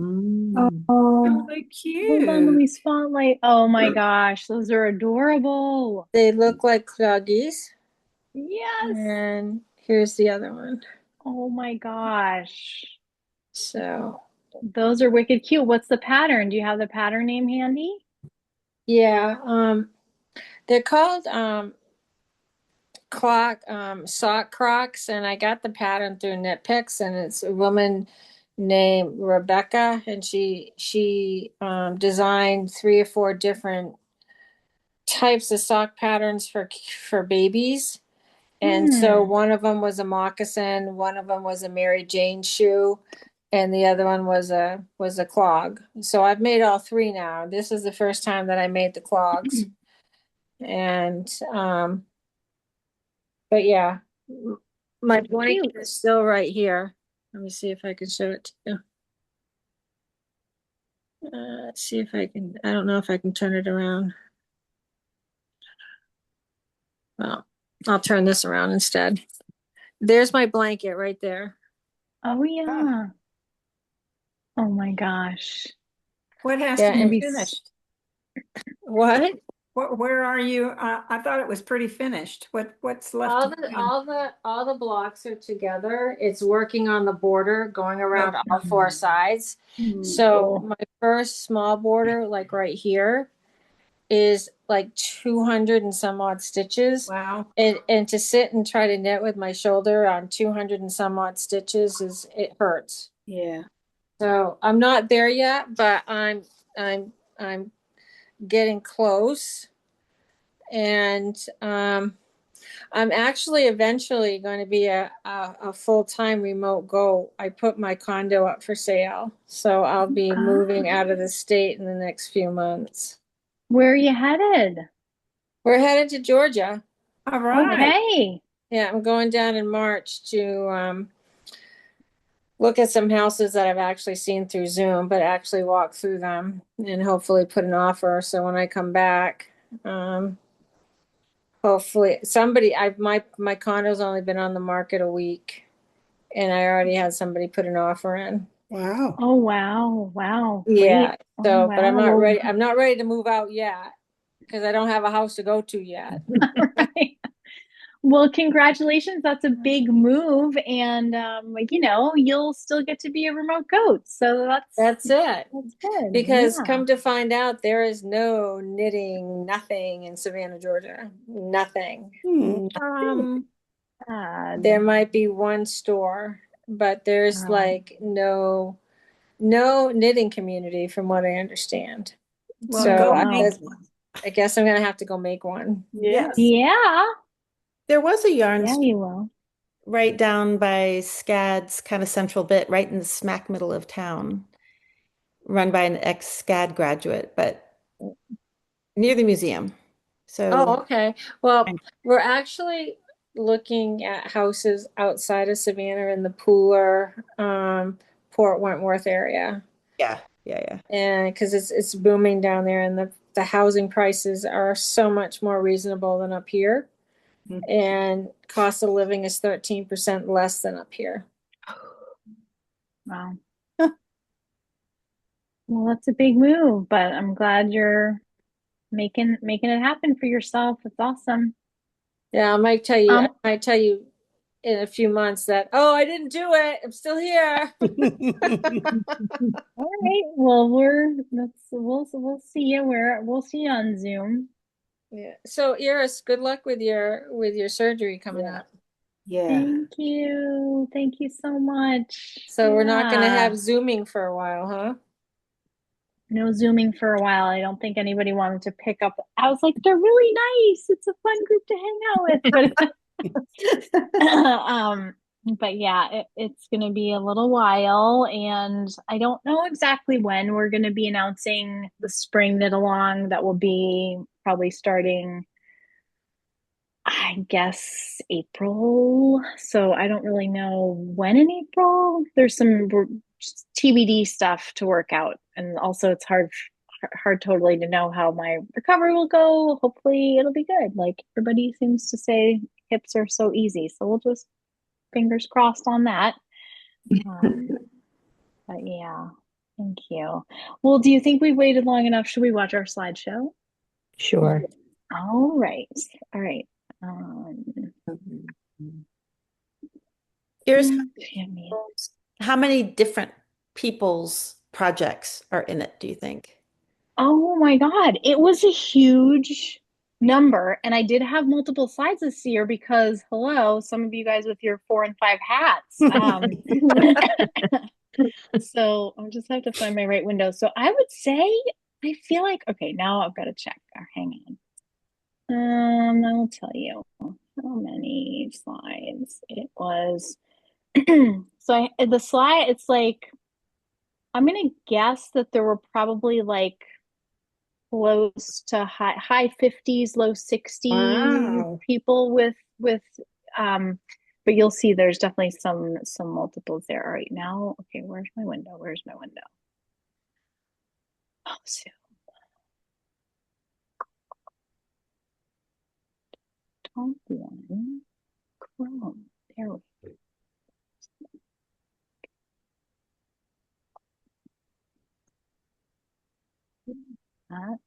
[SPEAKER 7] Oh,
[SPEAKER 1] Oh,
[SPEAKER 7] they're
[SPEAKER 1] hold on, let
[SPEAKER 7] cute.
[SPEAKER 1] me spotlight. Oh my gosh, those are adorable.
[SPEAKER 11] They look like cloggies.
[SPEAKER 1] Yes.
[SPEAKER 11] And here's the other one.
[SPEAKER 1] Oh my gosh.
[SPEAKER 11] So
[SPEAKER 1] Those are wicked cute. What's the pattern? Do you have the pattern name handy?
[SPEAKER 11] yeah, they're called sock crocs, and I got the pattern through Knit Picks, and it's a woman named Rebecca, and she designed 3 or 4 different types of sock patterns for babies. And so one of them was a moccasin, one of them was a Mary Jane shoe, and the other one was a clog. So I've made all 3 now. This is the first time that I made the clogs. And but yeah, my blanket is still right here. Let me see if I can show it to you. Let's see if I can, I don't know if I can turn it around. Well, I'll turn this around instead. There's my blanket right there.
[SPEAKER 1] Oh yeah. Oh my gosh.
[SPEAKER 7] What has
[SPEAKER 11] Yeah,
[SPEAKER 7] to
[SPEAKER 11] and
[SPEAKER 7] be finished?
[SPEAKER 11] what?
[SPEAKER 7] Where are you? I thought it was pretty finished. What's left
[SPEAKER 11] All
[SPEAKER 7] to be
[SPEAKER 11] the
[SPEAKER 7] done?
[SPEAKER 11] all the blocks are together. It's working on the border, going around all 4 sides. So my first small border, like right here, is like 200 and some odd stitches.
[SPEAKER 7] Wow.
[SPEAKER 11] And to sit and try to knit with my shoulder on 200 and some odd stitches it hurts.
[SPEAKER 9] Yeah.
[SPEAKER 11] So I'm not there yet, but I'm getting close. And I'm actually eventually going to be a full-time remote goat. I put my condo up for sale, so I'll be moving out of the state in the next few months.
[SPEAKER 1] Where are you headed?
[SPEAKER 11] We're headed to Georgia.
[SPEAKER 7] All right.
[SPEAKER 1] Okay.
[SPEAKER 11] Yeah, I'm going down in March to look at some houses that I've actually seen through Zoom, but actually walk through them and hopefully put an offer. So when I come back, hopefully my condo's only been on the market a week, and I already had somebody put an offer in.
[SPEAKER 3] Wow.
[SPEAKER 1] Oh wow. Wow.
[SPEAKER 11] Yeah.
[SPEAKER 1] Great. Oh
[SPEAKER 11] So, but I'm
[SPEAKER 1] wow.
[SPEAKER 11] not
[SPEAKER 1] Well,
[SPEAKER 11] ready. I'm not ready to move out yet because I don't have a house to go to yet.
[SPEAKER 1] right. Well, congratulations. That's a big move. And you'll still get to be a remote goat. So
[SPEAKER 11] That's it.
[SPEAKER 1] that's good.
[SPEAKER 11] Because
[SPEAKER 1] Yeah.
[SPEAKER 11] come to find out, there is no knitting, nothing in Savannah, Georgia. Nothing.
[SPEAKER 1] Sad.
[SPEAKER 11] There might be one store, but there's like no knitting community from what I understand.
[SPEAKER 7] Well,
[SPEAKER 11] So
[SPEAKER 7] go
[SPEAKER 1] Wow.
[SPEAKER 7] make one.
[SPEAKER 11] I guess I'm gonna have to go make one.
[SPEAKER 7] Yes.
[SPEAKER 1] Yeah.
[SPEAKER 5] There was a yarn
[SPEAKER 1] Yeah,
[SPEAKER 5] store
[SPEAKER 1] you will.
[SPEAKER 5] right down by SCAD's kind of central bit, right in the smack middle of town, run by an ex-SCAD graduate, but near the museum. So
[SPEAKER 11] Oh, okay. Well, we're actually looking at houses outside of Savannah in the Pooler, Port Wentworth area.
[SPEAKER 5] yeah.
[SPEAKER 11] And because it's booming down there, and the housing prices are so much more reasonable than up here. And cost of living is 13% less than up here.
[SPEAKER 1] Wow. Well, that's a big move, but I'm glad you're making it happen for yourself. It's awesome.
[SPEAKER 11] Yeah, I might tell you in a few months that, oh, I didn't do it. I'm still here.
[SPEAKER 1] All right. Well, we'll see you we'll see you on Zoom.
[SPEAKER 11] Yeah. So Iris, good luck with your surgery coming up.
[SPEAKER 9] Yeah.
[SPEAKER 1] Thank you. Thank you so much.
[SPEAKER 11] So we're not going to
[SPEAKER 1] Yeah.
[SPEAKER 11] have Zooming for a while, huh?
[SPEAKER 1] no zooming for a while. I don't think anybody wanted to pick up. I was like, they're really nice. It's a fun group to hang out with. But yeah, it's going to be a little while, and I don't know exactly when we're going to be announcing the spring knit along. That will be probably starting, I guess, April. So I don't really know when in April. There's some TBD stuff to work out, and also it's hard totally to know how my recovery will go. Hopefully it'll be good. Like everybody seems to say hips are so easy, so we'll just fingers crossed on that. But yeah, thank you. Well, do you think we've waited long enough? Should we watch our slideshow?
[SPEAKER 4] Sure.
[SPEAKER 1] All right.
[SPEAKER 8] Here's how many different people's projects are in it, do you think?
[SPEAKER 1] Oh my God, it was a huge number. And I did have multiple slides this year because, hello, some of you guys with your 4 and 5 hats. So I'll just have to find my right window. So I would say, I feel like, okay, now I've got to check. Hang on. I will tell you how many slides it was. So the slide, it's like, I'm gonna guess that there were probably like close to high 50s, low 60s people with but you'll see there's definitely some multiples there right now. Okay, where's my window? Oh, so top one, Chrome. There we go. That.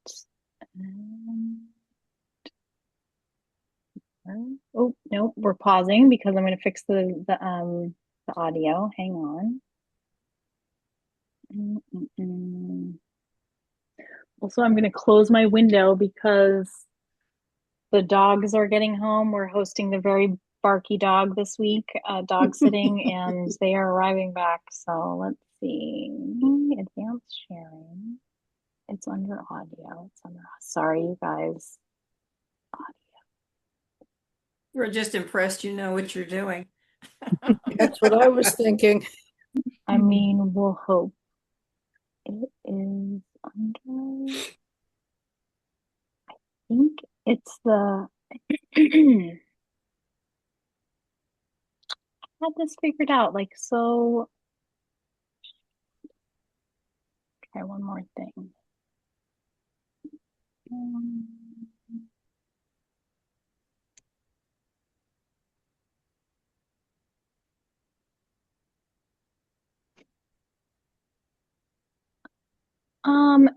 [SPEAKER 1] Oh no, we're pausing because I'm going to fix the audio. Hang on. Also, I'm going to close my window because the dogs are getting home. We're hosting the very barky dog this week, dog sitting, and they are arriving back. So let's see. Advanced sharing. It's under audio. Sorry, you guys.
[SPEAKER 7] We're just impressed you know what you're doing.
[SPEAKER 9] That's what I was thinking.
[SPEAKER 1] I mean, we'll hope. It is under. I think it's the. I had this figured out. Like, so. Try one more thing.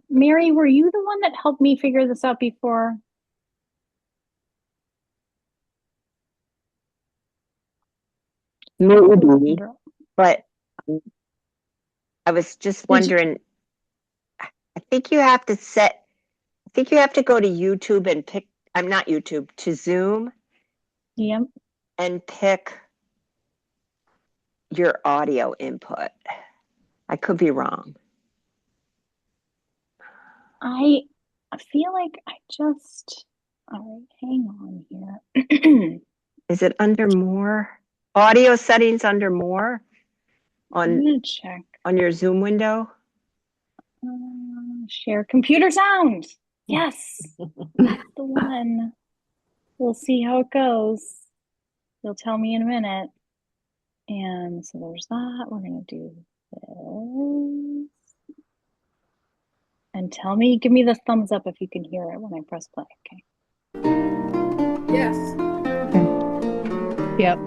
[SPEAKER 1] Mary, were you the one that helped me figure this out before?
[SPEAKER 10] Maybe, but I was just wondering, I think you have to go to YouTube and pick, I'm not YouTube, to Zoom.
[SPEAKER 1] Yep.
[SPEAKER 10] And pick your audio input. I could be wrong.
[SPEAKER 1] I feel like I just, all right, hang on here.
[SPEAKER 10] Is it under more? Audio settings under more?
[SPEAKER 1] I'm gonna check.
[SPEAKER 10] On your Zoom window?
[SPEAKER 1] Share computer sound. Yes, that's the one. We'll see how it goes. You'll tell me in a minute. And so there's that. We're gonna do this. And give me the thumbs up if you can hear it when I press play, okay?
[SPEAKER 7] Yes.
[SPEAKER 4] Yep.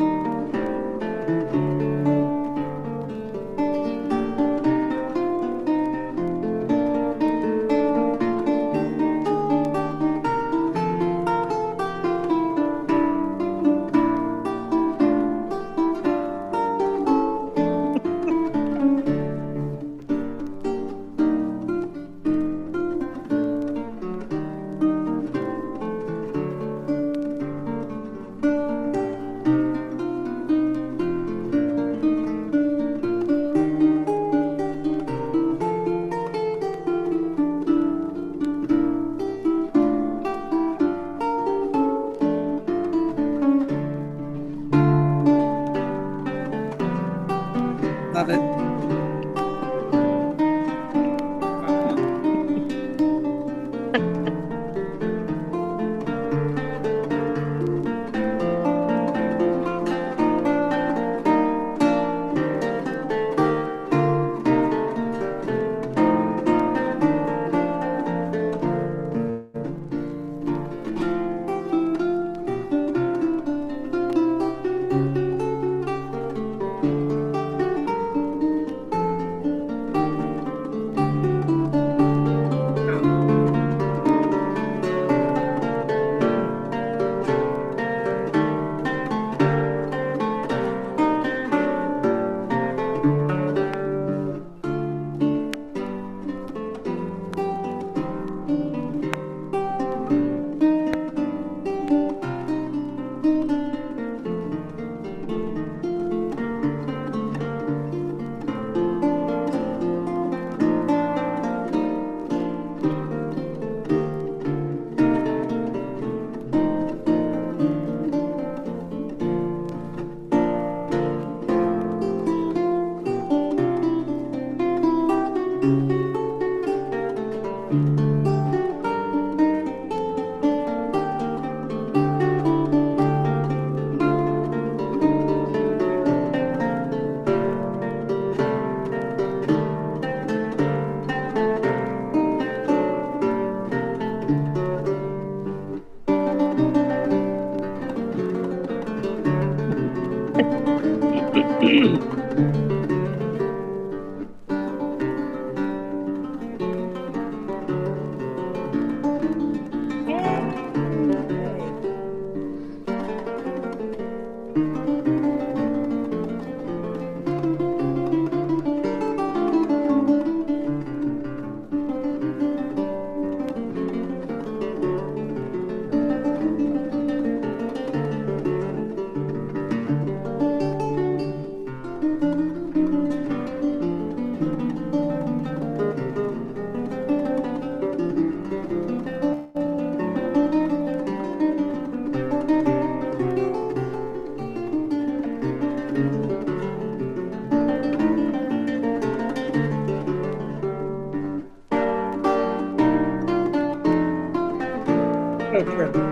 [SPEAKER 3] Oh, terrific.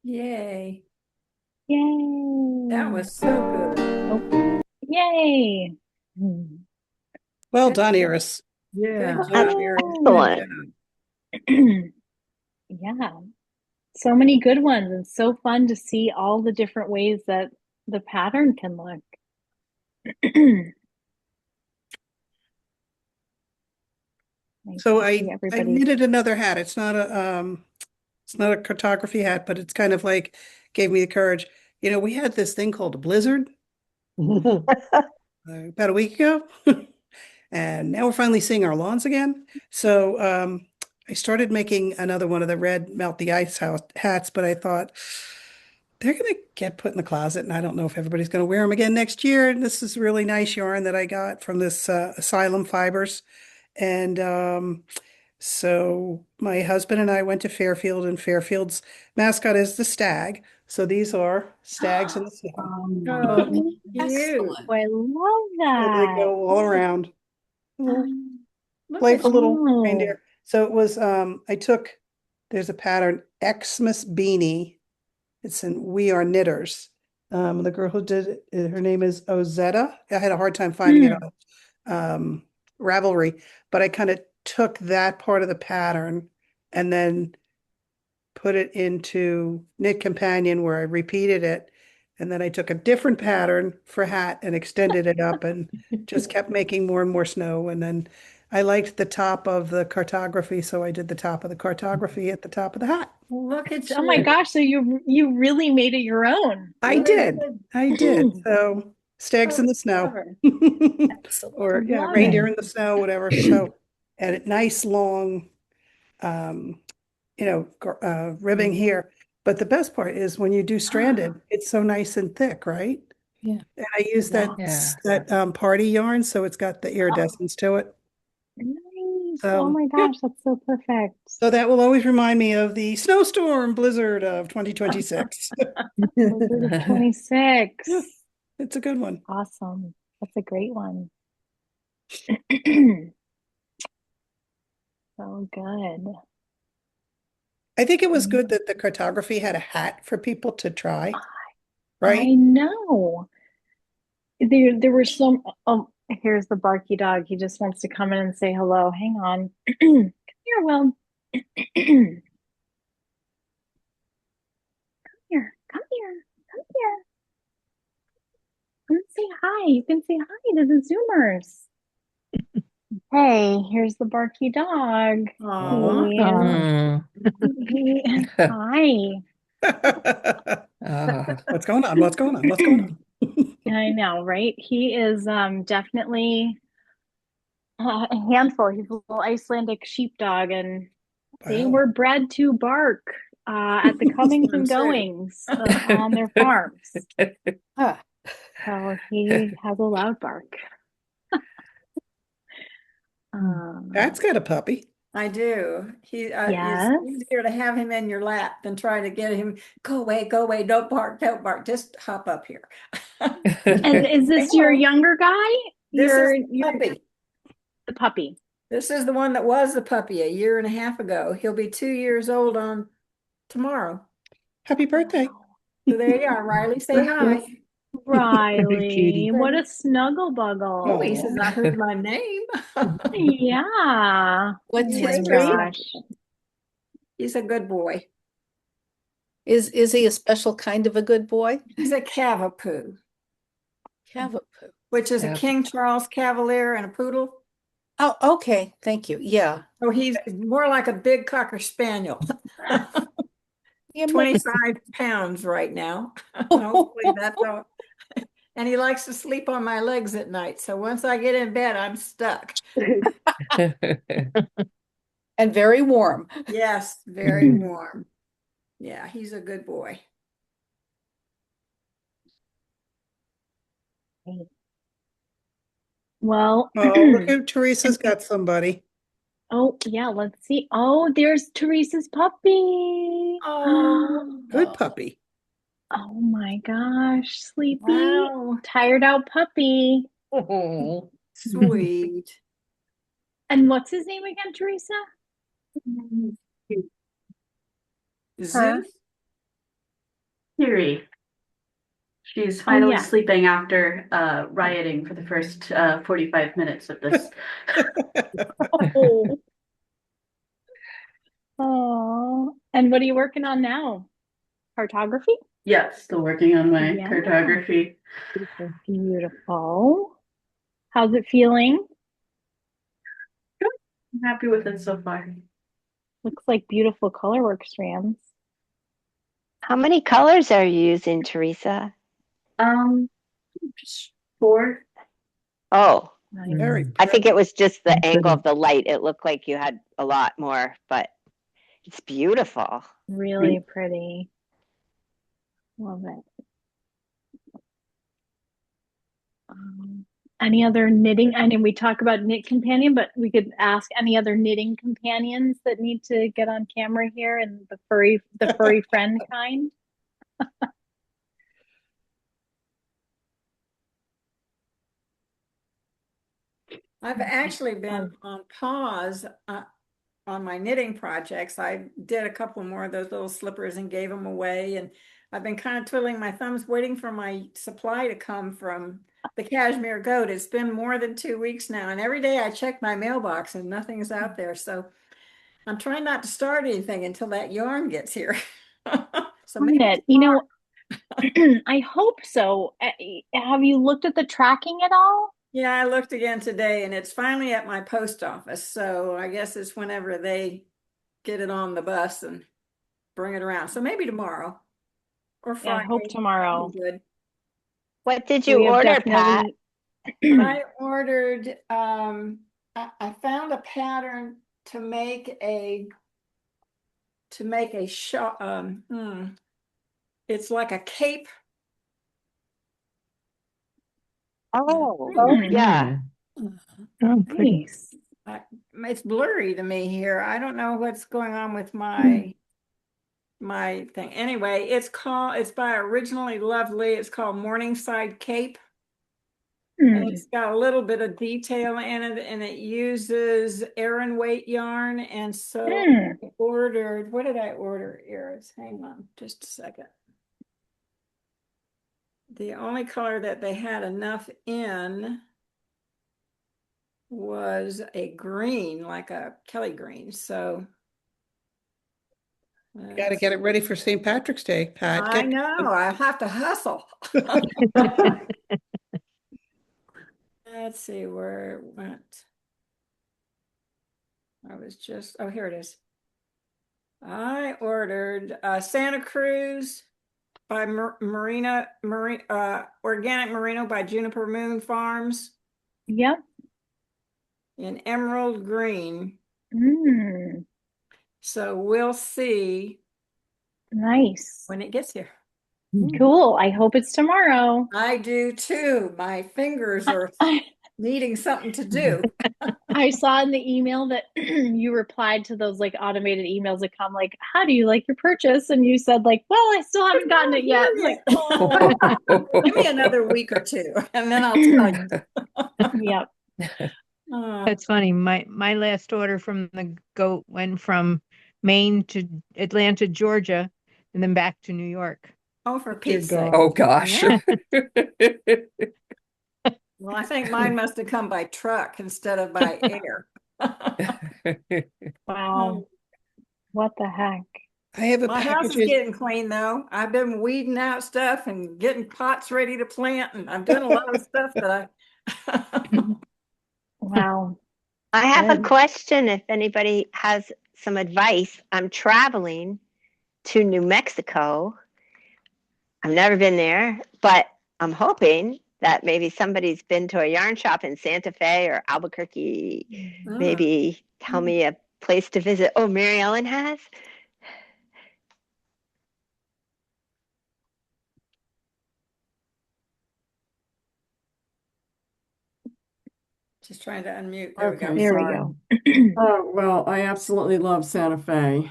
[SPEAKER 7] Yay.
[SPEAKER 1] Yay.
[SPEAKER 7] That was so good.
[SPEAKER 1] Yay.
[SPEAKER 3] Well done, Iris.
[SPEAKER 6] Yeah.
[SPEAKER 3] Good job, Iris.
[SPEAKER 10] Excellent.
[SPEAKER 1] Yeah. So many good ones, and so fun to see all the different ways that the pattern can look. Nice
[SPEAKER 3] So
[SPEAKER 1] to see
[SPEAKER 3] I
[SPEAKER 1] everybody.
[SPEAKER 3] knitted another hat. It's not a cartography hat, but it's kind of like gave me the courage. You know, we had this thing called a blizzard about a week ago, and now we're finally seeing our lawns again. So I started making another one of the red melt the ice house hats, but I thought they're going to get put in the closet, and I don't know if everybody's going to wear them again next year. And this is really nice yarn that I got from this Asylum Fibers, and so my husband and I went to Fairfield, and Fairfield's mascot is the stag. So these are stags in the snow.
[SPEAKER 6] Oh, cute.
[SPEAKER 1] Oh, I love
[SPEAKER 3] And they
[SPEAKER 1] that.
[SPEAKER 3] go all around. Little
[SPEAKER 6] Look
[SPEAKER 3] playful
[SPEAKER 6] at
[SPEAKER 3] little
[SPEAKER 1] Oh.
[SPEAKER 3] reindeer. So it was I took there's a pattern Xmas beanie. It's in We Are Knitters. The girl who did it, her name is Ozetta. I had a hard time finding it on Ravelry, but I kind of took that part of the pattern and then put it into Knit Companion where I repeated it. And then I took a different pattern for hat and extended it up and just kept making more and more snow. And then I liked the top of the cartography, so I did the top of the cartography at the top of the hat.
[SPEAKER 6] Look at
[SPEAKER 1] Oh my
[SPEAKER 6] you.
[SPEAKER 1] gosh, so you really made it your own.
[SPEAKER 3] I
[SPEAKER 6] Very
[SPEAKER 3] did.
[SPEAKER 6] good.
[SPEAKER 3] I did. So stags
[SPEAKER 6] Oh,
[SPEAKER 3] in the snow.
[SPEAKER 6] clever.
[SPEAKER 3] Or yeah,
[SPEAKER 1] Love
[SPEAKER 3] reindeer
[SPEAKER 1] it.
[SPEAKER 3] in the snow, whatever. So and a nice long um ribbing here. But the best part is when you do stranded, it's so nice and thick, right?
[SPEAKER 6] Yeah.
[SPEAKER 3] And I use
[SPEAKER 1] Yeah.
[SPEAKER 3] that party yarn, so it's got the iridescence to it.
[SPEAKER 1] Nice. Oh
[SPEAKER 3] So
[SPEAKER 1] my
[SPEAKER 3] yeah.
[SPEAKER 1] gosh, that's so perfect.
[SPEAKER 3] So that will always remind me of the snowstorm blizzard of 2026.
[SPEAKER 1] Blizzard of 26.
[SPEAKER 3] Yeah, it's a good one.
[SPEAKER 1] Awesome. That's a great one. So good.
[SPEAKER 3] I think it was good that the cartography had a hat for people to try,
[SPEAKER 1] I
[SPEAKER 3] right?
[SPEAKER 1] know. There were some. Oh, here's the barky dog. He just wants to come in and say hello. Hang on. Come here, Will. Come here. Come here. Come here. Come and say hi. You can say hi to the Zoomers. Hey, here's the barky dog.
[SPEAKER 6] Aw.
[SPEAKER 1] Hi.
[SPEAKER 3] What's going on? What's going on? What's going on?
[SPEAKER 1] I know, right? He is definitely a handful. He's a little Icelandic sheepdog, and they
[SPEAKER 3] Wow.
[SPEAKER 1] were bred to bark at the comings and goings on their farms.
[SPEAKER 9] Ah,
[SPEAKER 1] So he has a loud bark.
[SPEAKER 3] That's got a puppy.
[SPEAKER 7] I do. It's
[SPEAKER 1] Yes.
[SPEAKER 7] easier to have him in your lap than try to get him, go away, don't bark, don't bark, just hop up here.
[SPEAKER 1] And is
[SPEAKER 7] Say
[SPEAKER 1] this your
[SPEAKER 7] hello.
[SPEAKER 1] younger guy?
[SPEAKER 7] This is
[SPEAKER 1] Your
[SPEAKER 7] puppy.
[SPEAKER 1] the puppy.
[SPEAKER 7] This is the one that was the puppy a year and a half ago. He'll be 2 years old on tomorrow.
[SPEAKER 3] Happy birthday.
[SPEAKER 7] So there you are, Riley. Say hi.
[SPEAKER 1] Riley,
[SPEAKER 4] Cutie.
[SPEAKER 1] what a snuggle
[SPEAKER 7] Oh, he says
[SPEAKER 1] buggle.
[SPEAKER 7] I heard my name.
[SPEAKER 1] Yeah.
[SPEAKER 9] What's
[SPEAKER 1] Oh
[SPEAKER 9] his
[SPEAKER 1] my
[SPEAKER 9] breed?
[SPEAKER 1] gosh.
[SPEAKER 7] He's a good boy.
[SPEAKER 9] Is he a special kind of a good boy?
[SPEAKER 7] He's a Cavapoo,
[SPEAKER 9] Cavapoo.
[SPEAKER 7] which is a King Charles Cavalier and a poodle.
[SPEAKER 9] Oh, okay. Thank you. Yeah.
[SPEAKER 7] Oh, he's more like a big Cocker Spaniel.
[SPEAKER 9] Yeah,
[SPEAKER 7] 25 pounds right now. Hopefully that's all. And he likes to sleep on my legs at night. So once I get in bed, I'm stuck.
[SPEAKER 9] and very warm.
[SPEAKER 7] Yes, very warm. Yeah, he's a good boy.
[SPEAKER 1] Well,
[SPEAKER 3] Oh, look who Teresa's got somebody.
[SPEAKER 1] oh yeah, let's see. Oh, there's Teresa's puppy.
[SPEAKER 7] Oh,
[SPEAKER 3] Good puppy.
[SPEAKER 1] Oh my gosh, sleepy,
[SPEAKER 7] wow.
[SPEAKER 1] tired out puppy.
[SPEAKER 4] Oh.
[SPEAKER 7] Sweet.
[SPEAKER 1] And what's his name again, Teresa?
[SPEAKER 7] Zeus?
[SPEAKER 12] Theory. She's
[SPEAKER 1] Oh
[SPEAKER 12] finally
[SPEAKER 1] yeah.
[SPEAKER 12] sleeping after rioting for the first 45 minutes of this.
[SPEAKER 1] Oh. Oh. And what are you working on now? Cartography?
[SPEAKER 12] Yeah, still working on my
[SPEAKER 1] Yeah.
[SPEAKER 12] cartography.
[SPEAKER 1] Beautiful. How's it feeling?
[SPEAKER 12] I'm happy with it so far.
[SPEAKER 1] Looks like beautiful colorwork strands.
[SPEAKER 10] How many colors are you using, Teresa?
[SPEAKER 12] Just 4.
[SPEAKER 10] Oh,
[SPEAKER 3] Very
[SPEAKER 10] I think it
[SPEAKER 3] pretty.
[SPEAKER 10] was just the angle of the light. It looked like you had a lot more, but it's beautiful.
[SPEAKER 1] Really pretty. Love it. Any other knitting? I mean, we talk about knit companion, but we could ask any other knitting companions that need to get on camera here and the furry friend kind.
[SPEAKER 7] I've actually been on pause on my knitting projects. I did a couple more of those little slippers and gave them away. And I've been kind of twiddling my thumbs, waiting for my supply to come from the Cashmere Goat. It's been more than 2 weeks now. And every day I check my mailbox and nothing's out there. So I'm trying not to start anything until that yarn gets here. So maybe
[SPEAKER 1] Knit, I hope so. Have you looked at the tracking at all?
[SPEAKER 7] yeah, I looked again today and it's finally at my post office. So I guess it's whenever they get it on the bus and bring it around. So maybe tomorrow or
[SPEAKER 1] Yeah, I hope
[SPEAKER 7] Friday.
[SPEAKER 1] tomorrow.
[SPEAKER 7] Good.
[SPEAKER 10] What did
[SPEAKER 1] We
[SPEAKER 10] you
[SPEAKER 1] have
[SPEAKER 10] order, Pat?
[SPEAKER 7] I ordered, I found a pattern to make a shot. It's like a cape.
[SPEAKER 10] Oh,
[SPEAKER 1] Hmm.
[SPEAKER 10] yeah.
[SPEAKER 4] Oh, pretty.
[SPEAKER 1] Nice.
[SPEAKER 7] It's blurry to me here. I don't know what's going on with my thing. Anyway, it's by Originally Lovely. It's called Morningside Cape. And it's got a little bit of detail in it, and it uses Aran weight yarn. And so I ordered, what did I order, Iris? Hang on just a second. The only color that they had enough in was a green, like a Kelly green. So
[SPEAKER 3] Got to get it ready for St. Patrick's Day, Pat.
[SPEAKER 7] I know, I have to hustle. Let's see where it went. I was just, oh, here it is. I ordered Santa Cruz by Organic Merino by Juniper Moon Farms.
[SPEAKER 1] Yep.
[SPEAKER 7] In emerald green.
[SPEAKER 1] Mm.
[SPEAKER 7] So we'll see.
[SPEAKER 1] Nice.
[SPEAKER 7] When it gets here.
[SPEAKER 1] Cool. I hope it's tomorrow.
[SPEAKER 7] I do too. My fingers are needing something to do.
[SPEAKER 1] I saw in the email that you replied to those like automated emails that come like, how do you like your purchase? And you said like, well, I still haven't gotten it yet. It's like, oh.
[SPEAKER 7] Give me another week or two, and then I'll tell you.
[SPEAKER 1] Yep.
[SPEAKER 4] That's funny. My last order from the goat went from Maine to Atlanta, Georgia, and then back to New York.
[SPEAKER 7] Oh, for
[SPEAKER 3] Dear
[SPEAKER 7] Pete's sake.
[SPEAKER 3] God.
[SPEAKER 2] Oh gosh.
[SPEAKER 7] Yeah. Well, I think mine must have come by truck instead of by air.
[SPEAKER 1] Wow. What the heck?
[SPEAKER 3] I have a
[SPEAKER 7] My house is
[SPEAKER 3] package.
[SPEAKER 7] getting clean though. I've been weeding out stuff and getting pots ready to plant, and I'm doing a lot of stuff that I.
[SPEAKER 1] Wow.
[SPEAKER 10] I have a
[SPEAKER 3] Good.
[SPEAKER 10] question if anybody has some advice. I'm traveling to New Mexico. I've never been there, but I'm hoping that maybe somebody's been to a yarn shop in Santa Fe or Albuquerque. Maybe tell me a place to visit. Oh, Mary Ellen has?
[SPEAKER 7] Just trying to unmute. There we go.
[SPEAKER 13] Okay,
[SPEAKER 1] There we
[SPEAKER 13] sorry.
[SPEAKER 1] go.
[SPEAKER 13] Oh, well, I absolutely love Santa Fe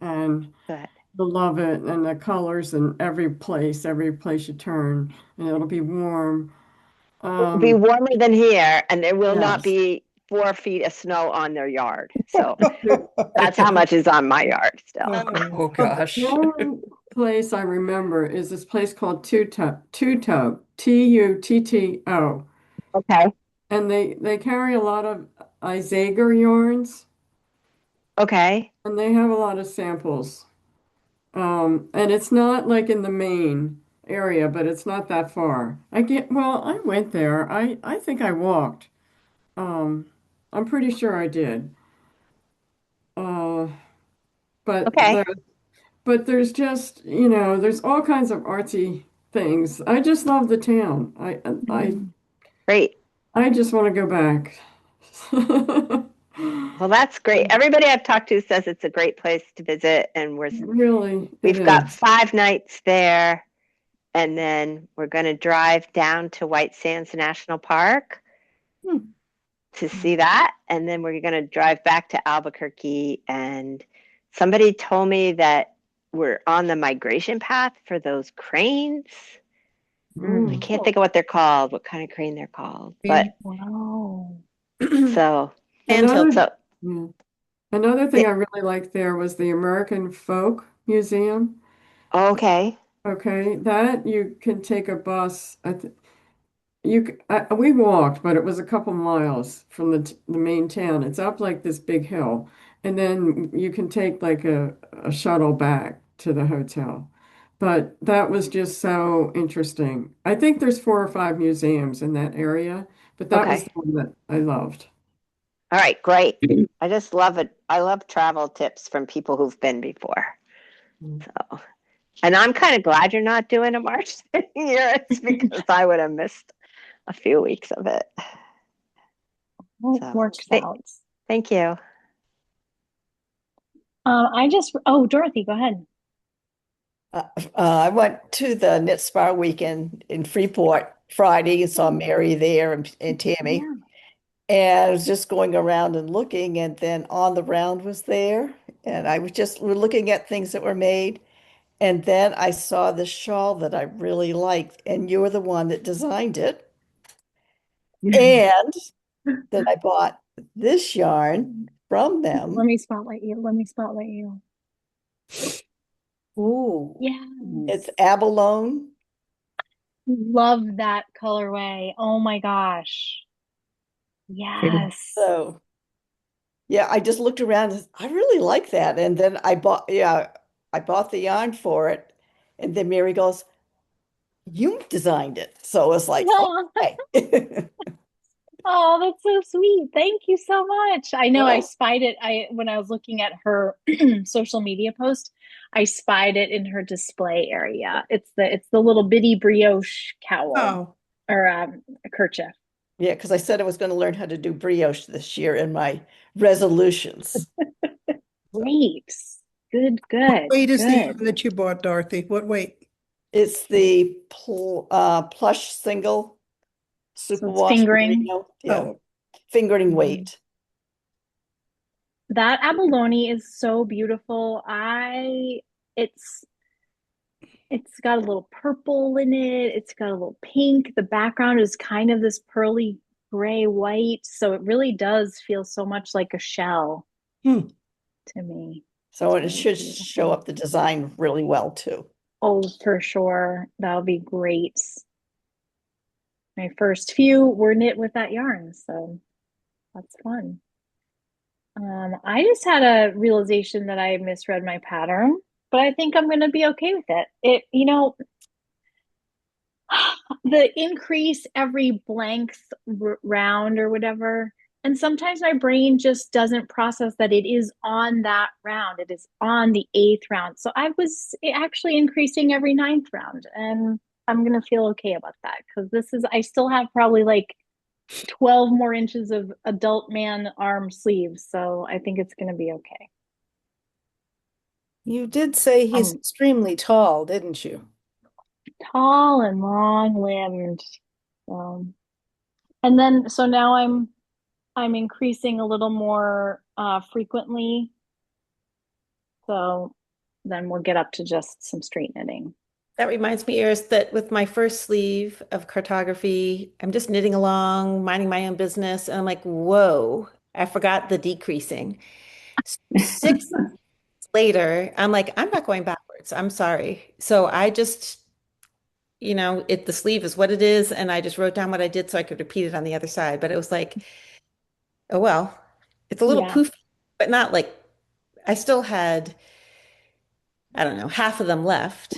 [SPEAKER 13] and
[SPEAKER 10] Good.
[SPEAKER 13] love it and the colors and every place you turn, and it'll be warm.
[SPEAKER 10] It'll be warmer than here, and there will not
[SPEAKER 13] Yes.
[SPEAKER 10] be 4 feet of snow on their yard. So that's how much is on my yard still.
[SPEAKER 2] Oh gosh.
[SPEAKER 13] The only place I remember is this place called Tutto, Tutto.
[SPEAKER 10] Okay.
[SPEAKER 13] And they carry a lot of Isager yarns,
[SPEAKER 10] Okay.
[SPEAKER 13] and they have a lot of samples. And it's not like in the main area, but it's not that far. I went there. I think I walked. I'm pretty sure I did. Uh, but
[SPEAKER 10] Okay.
[SPEAKER 13] there's just, there's all kinds of artsy things. I just love the town.
[SPEAKER 10] Great.
[SPEAKER 13] I just want to go back.
[SPEAKER 10] Well, that's great. Everybody I've talked to says it's a great place to visit, and we've got 5 nights there, and then we're going to drive down to White Sands National Park to see that, and then we're going to drive back to Albuquerque. And somebody told me that we're on the migration path for those cranes. I can't think of what they're called, what kind of crane they're called, but
[SPEAKER 1] Wow.
[SPEAKER 10] so
[SPEAKER 13] Another thing I really liked there was the American Folk Museum.
[SPEAKER 10] Okay.
[SPEAKER 13] Okay, that you can take a bus. We walked, but it was a couple miles from the main town. It's up like this big hill, and then you can take like a shuttle back to the hotel. But that was just so interesting. I think there's 4 or 5 museums in that area, but that was
[SPEAKER 10] Okay.
[SPEAKER 13] the one that I loved.
[SPEAKER 10] All right, great. I just love it. I love travel tips from people who've been before. So, and I'm kind of glad you're not doing a March year. It's because I would have missed a few weeks of it.
[SPEAKER 1] Well,
[SPEAKER 10] So,
[SPEAKER 1] it works out.
[SPEAKER 10] Thank you.
[SPEAKER 1] Dorothy, go ahead.
[SPEAKER 14] I went to the Knit Spa weekend in Freeport Friday and saw Mary there and Tammy.
[SPEAKER 1] Yeah.
[SPEAKER 14] And I was just going around and looking, and then On the Round was there. And I was just looking at things that were made. And then I saw the shawl that I really liked, and you were the one that designed it. And then I bought this yarn from them.
[SPEAKER 1] Let me spotlight you.
[SPEAKER 14] Ooh.
[SPEAKER 1] Yeah.
[SPEAKER 14] It's abalone.
[SPEAKER 1] Love that colorway. Oh my gosh. Yes.
[SPEAKER 14] So, yeah, I just looked around and I really like that. And then I bought the yarn for it. And then Mary goes, you designed it. So it's like, okay.
[SPEAKER 1] Oh, that's so sweet. Thank you so much. I know I
[SPEAKER 14] Oh.
[SPEAKER 1] spied it. When I was looking at her social media post, I spied it in her display area. It's the little bitty brioche cowl or a kerchief.
[SPEAKER 14] Yeah, because I said I was going to learn how to do brioche this year in my resolutions.
[SPEAKER 1] Great. Good.
[SPEAKER 3] What weight is the
[SPEAKER 1] good.
[SPEAKER 3] yarn that you bought, Dorothy? What weight?
[SPEAKER 14] It's the plush single.
[SPEAKER 1] So it's
[SPEAKER 14] superwash
[SPEAKER 1] fingering.
[SPEAKER 14] merino. Yeah,
[SPEAKER 1] Oh,
[SPEAKER 14] fingering
[SPEAKER 1] mhm.
[SPEAKER 14] weight.
[SPEAKER 1] That abalone is so beautiful. It's it's got a little purple in it. It's got a little pink. The background is kind of this pearly gray white, so it really does feel so much like a shell
[SPEAKER 14] Hmm.
[SPEAKER 1] to me.
[SPEAKER 14] So
[SPEAKER 1] It's
[SPEAKER 14] it
[SPEAKER 1] really
[SPEAKER 14] should show
[SPEAKER 1] beautiful.
[SPEAKER 14] up the design really well too.
[SPEAKER 1] Oh, for sure. That'll be great. My first few were knit with that yarn, so that's fun. I just had a realization that I misread my pattern, but I think I'm going to be okay with it. The increase every blank round or whatever. And sometimes my brain just doesn't process that it is on that round. It is on the eighth round. So I was actually increasing every ninth round. And I'm going to feel okay about that because I still have probably like 12 more inches of adult man arm sleeves. So I think it's going to be okay.
[SPEAKER 9] You did say he's extremely tall, didn't you?
[SPEAKER 1] Tall and long limbed. And then, so now I'm increasing a little more frequently. So then we'll get up to just some straight knitting.
[SPEAKER 8] That reminds me, Iris, that with my first sleeve of cartography, I'm just knitting along, minding my own business, and I'm like, whoa, I forgot the decreasing. So 6 months later, I'm like, I'm not going backwards. I'm sorry. So I just, the sleeve is what it is, and I just wrote down what I did so I could repeat it on the other side. But it was like, oh well, it's a little
[SPEAKER 1] Yeah.
[SPEAKER 8] poofy, but not like I still had, I don't know, half of them left.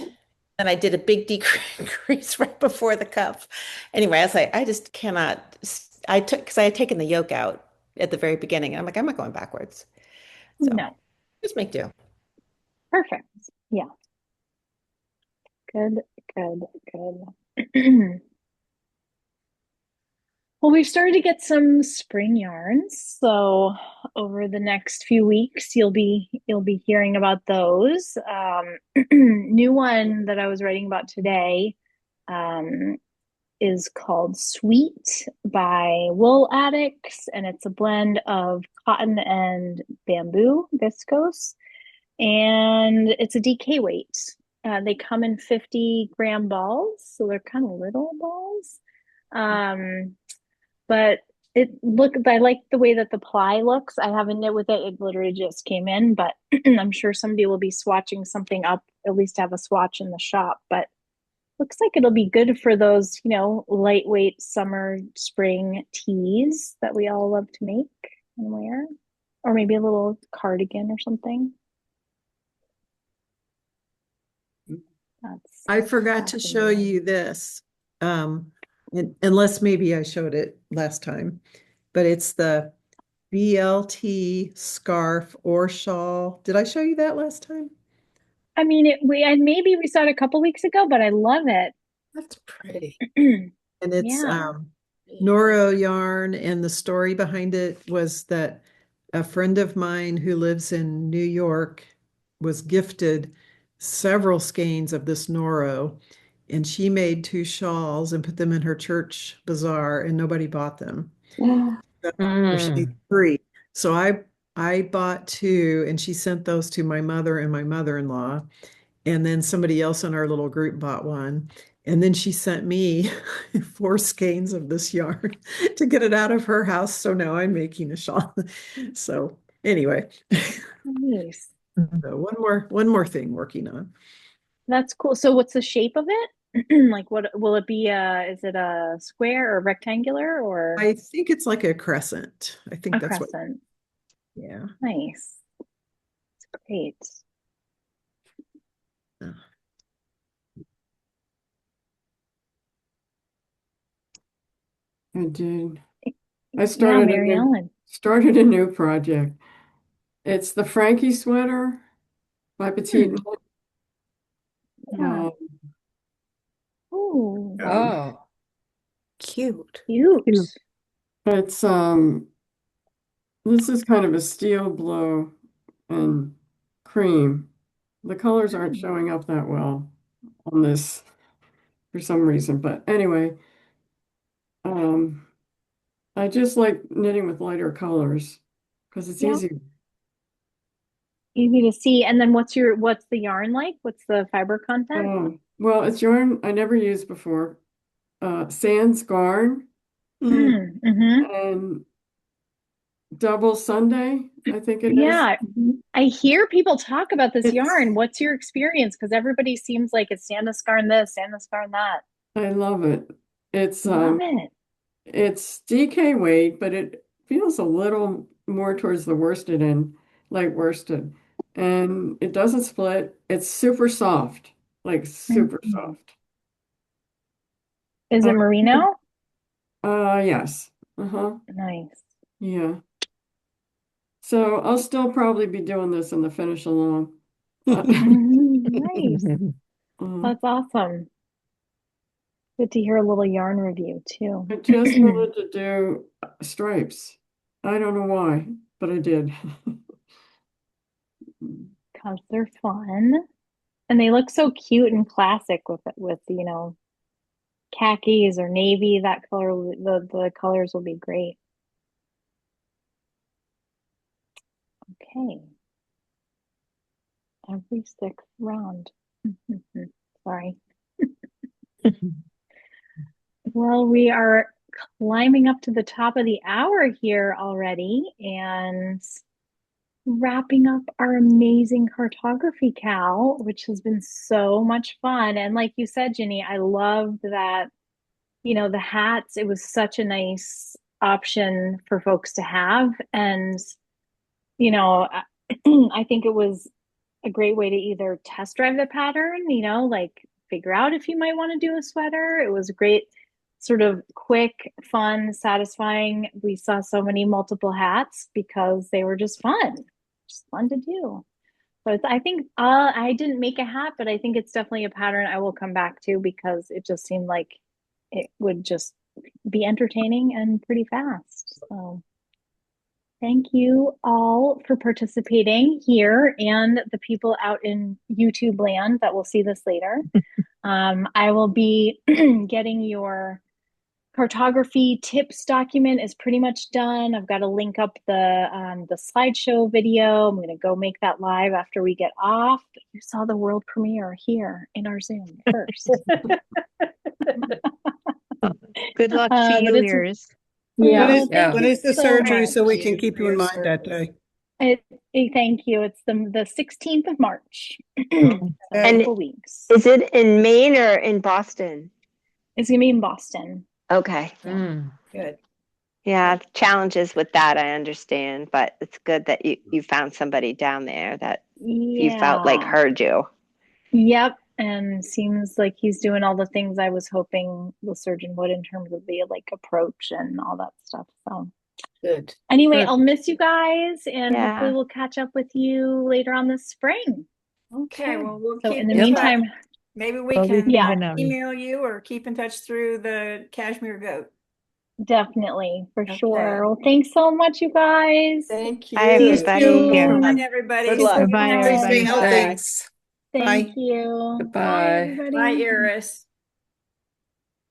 [SPEAKER 8] And I did a big decrease right before the cuff. Anyway, I was like, I just cannot. Because I had taken the yoke out at the very beginning. And I'm like, I'm not going backwards. So
[SPEAKER 1] No.
[SPEAKER 8] just make do.
[SPEAKER 1] Perfect. Yeah. Good, good, good. Well, we've started to get some spring yarns, so over the next few weeks, you'll be hearing about those. New one that I was writing about today is called Sweet by Wool Addicts, and it's a blend of cotton and bamboo viscose, and it's a DK weight. They come in 50-gram balls, so they're kind of little balls. But I like the way that the ply looks. I haven't knit with it. It literally just came in, but I'm sure somebody will be swatching something up, at least have a swatch in the shop. But looks like it'll be good for those, lightweight summer, spring tees that we all love to make and wear, or maybe a little cardigan or something.
[SPEAKER 6] I forgot to show you this, unless maybe I showed it last time, but it's the BLT scarf or shawl. Did I show you that last time?
[SPEAKER 1] I mean, maybe we saw it a couple weeks ago, but I love it.
[SPEAKER 6] That's pretty. And it's
[SPEAKER 1] Yeah.
[SPEAKER 6] Noro yarn, and the story behind it was that a friend of mine who lives in New York was gifted several skeins of this Noro, and she made 2 shawls and put them in her church bazaar, and nobody bought them. So she's free. So I bought 2, and she sent those to my mother and my mother-in-law. And then somebody else in our little group bought one. And then she sent me 4 skeins of this yarn to get it out of her house. So now I'm making a shawl. So anyway,
[SPEAKER 1] Nice.
[SPEAKER 6] so one more thing working on.
[SPEAKER 1] That's cool. So what's the shape of it? Like what will it be? Is it a square or rectangular or
[SPEAKER 6] I think it's like a crescent. I think
[SPEAKER 1] a
[SPEAKER 6] that's what.
[SPEAKER 1] crescent?
[SPEAKER 6] Yeah.
[SPEAKER 1] Nice. It's great.
[SPEAKER 13] I did. I
[SPEAKER 1] Yeah,
[SPEAKER 13] started
[SPEAKER 1] Mary Ellen.
[SPEAKER 13] started a new project. It's the Frankie sweater by Petite.
[SPEAKER 1] Yeah. Oh,
[SPEAKER 2] Oh,
[SPEAKER 9] Cute.
[SPEAKER 1] cute.
[SPEAKER 13] It's this is kind of a steel blue and cream. The colors aren't showing up that well on this for some reason, but anyway, I just like knitting with lighter colors because it's
[SPEAKER 1] Yep.
[SPEAKER 13] easy.
[SPEAKER 1] Easy to see. And then what's the yarn like? What's the fiber content?
[SPEAKER 13] Well, it's yarn I never used before. Sans Garn
[SPEAKER 1] Mm-hmm.
[SPEAKER 13] and Double Sunday, I think it is.
[SPEAKER 1] Yeah, I hear people talk about this yarn. What's your experience? Because everybody seems like it's Sanduskarn this, Sanduskarn that.
[SPEAKER 13] I love it. It's
[SPEAKER 1] Love it.
[SPEAKER 13] it's DK weight, but it feels a little more towards the worsted end, light worsted. And it doesn't split. It's super soft, like super soft.
[SPEAKER 1] Is it merino?
[SPEAKER 13] Yes. Uh-huh.
[SPEAKER 1] Nice.
[SPEAKER 13] Yeah. So I'll still probably be doing this in the finish along.
[SPEAKER 1] Nice. That's awesome. Good to hear a little yarn review too.
[SPEAKER 13] I just wanted to do stripes. I don't know why, but I did.
[SPEAKER 1] Because they're fun. And they look so cute and classic with khakis or navy. That color, the colors will be great. Okay. Every sixth round. Sorry. Well, we are climbing up to the top of the hour here already and wrapping up our amazing cartography Cal, which has been so much fun. And like you said, Ginny, I loved that, the hats, it was such a nice option for folks to have. And, I think it was a great way to either test drive the pattern, like figure out if you might want to do a sweater. It was a great sort of quick, fun, satisfying. We saw so many multiple hats because they were just fun to do. So I think I didn't make a hat, but I think it's definitely a pattern I will come back to because it just seemed like it would just be entertaining and pretty fast. So thank you all for participating here and the people out in YouTube land that will see this later. I will be getting your cartography tips document is pretty much done. I've got to link up the slideshow video. I'm going to go make that live after we get off. But you saw the world premiere here in our Zoom first.
[SPEAKER 4] Good luck to you, Iris.
[SPEAKER 1] Yeah.
[SPEAKER 3] When is the surgery
[SPEAKER 1] much.
[SPEAKER 3] so we can keep you in mind that day?
[SPEAKER 1] Thank you. It's the 16th of March.
[SPEAKER 10] And
[SPEAKER 1] a couple weeks.
[SPEAKER 10] Is it in Maine or in Boston?
[SPEAKER 1] It's going to be in Boston.
[SPEAKER 10] Okay.
[SPEAKER 1] Good.
[SPEAKER 10] Yeah, challenges with that, I understand, but it's good that you found somebody down there that you felt like heard you.
[SPEAKER 1] Yep. And seems like he's doing all the things I was hoping the surgeon would in terms of the approach and all that stuff. So
[SPEAKER 14] Good.
[SPEAKER 1] Anyway,
[SPEAKER 14] Good.
[SPEAKER 1] I'll miss you guys and hopefully
[SPEAKER 10] Yeah.
[SPEAKER 1] we'll catch up with you later on this spring.
[SPEAKER 7] Okay, well, we'll
[SPEAKER 1] So
[SPEAKER 7] keep
[SPEAKER 1] in the
[SPEAKER 7] in
[SPEAKER 1] meantime,
[SPEAKER 7] touch. Maybe we
[SPEAKER 4] Well, we
[SPEAKER 7] can
[SPEAKER 4] can have
[SPEAKER 7] email you or keep in touch through the Cashmere Goat.
[SPEAKER 1] definitely, for
[SPEAKER 7] Okay.
[SPEAKER 1] sure. Well, thanks so much, you guys.
[SPEAKER 14] Thank you.
[SPEAKER 10] Bye, everybody.
[SPEAKER 1] soon.
[SPEAKER 7] Bye, everybody.
[SPEAKER 14] Good luck.
[SPEAKER 4] Bye,
[SPEAKER 3] Stay
[SPEAKER 4] everybody.
[SPEAKER 3] healthy.
[SPEAKER 2] Thanks.
[SPEAKER 1] Thank
[SPEAKER 3] Bye.
[SPEAKER 1] you.
[SPEAKER 2] Goodbye.
[SPEAKER 1] Bye, everybody.
[SPEAKER 7] Bye, Iris.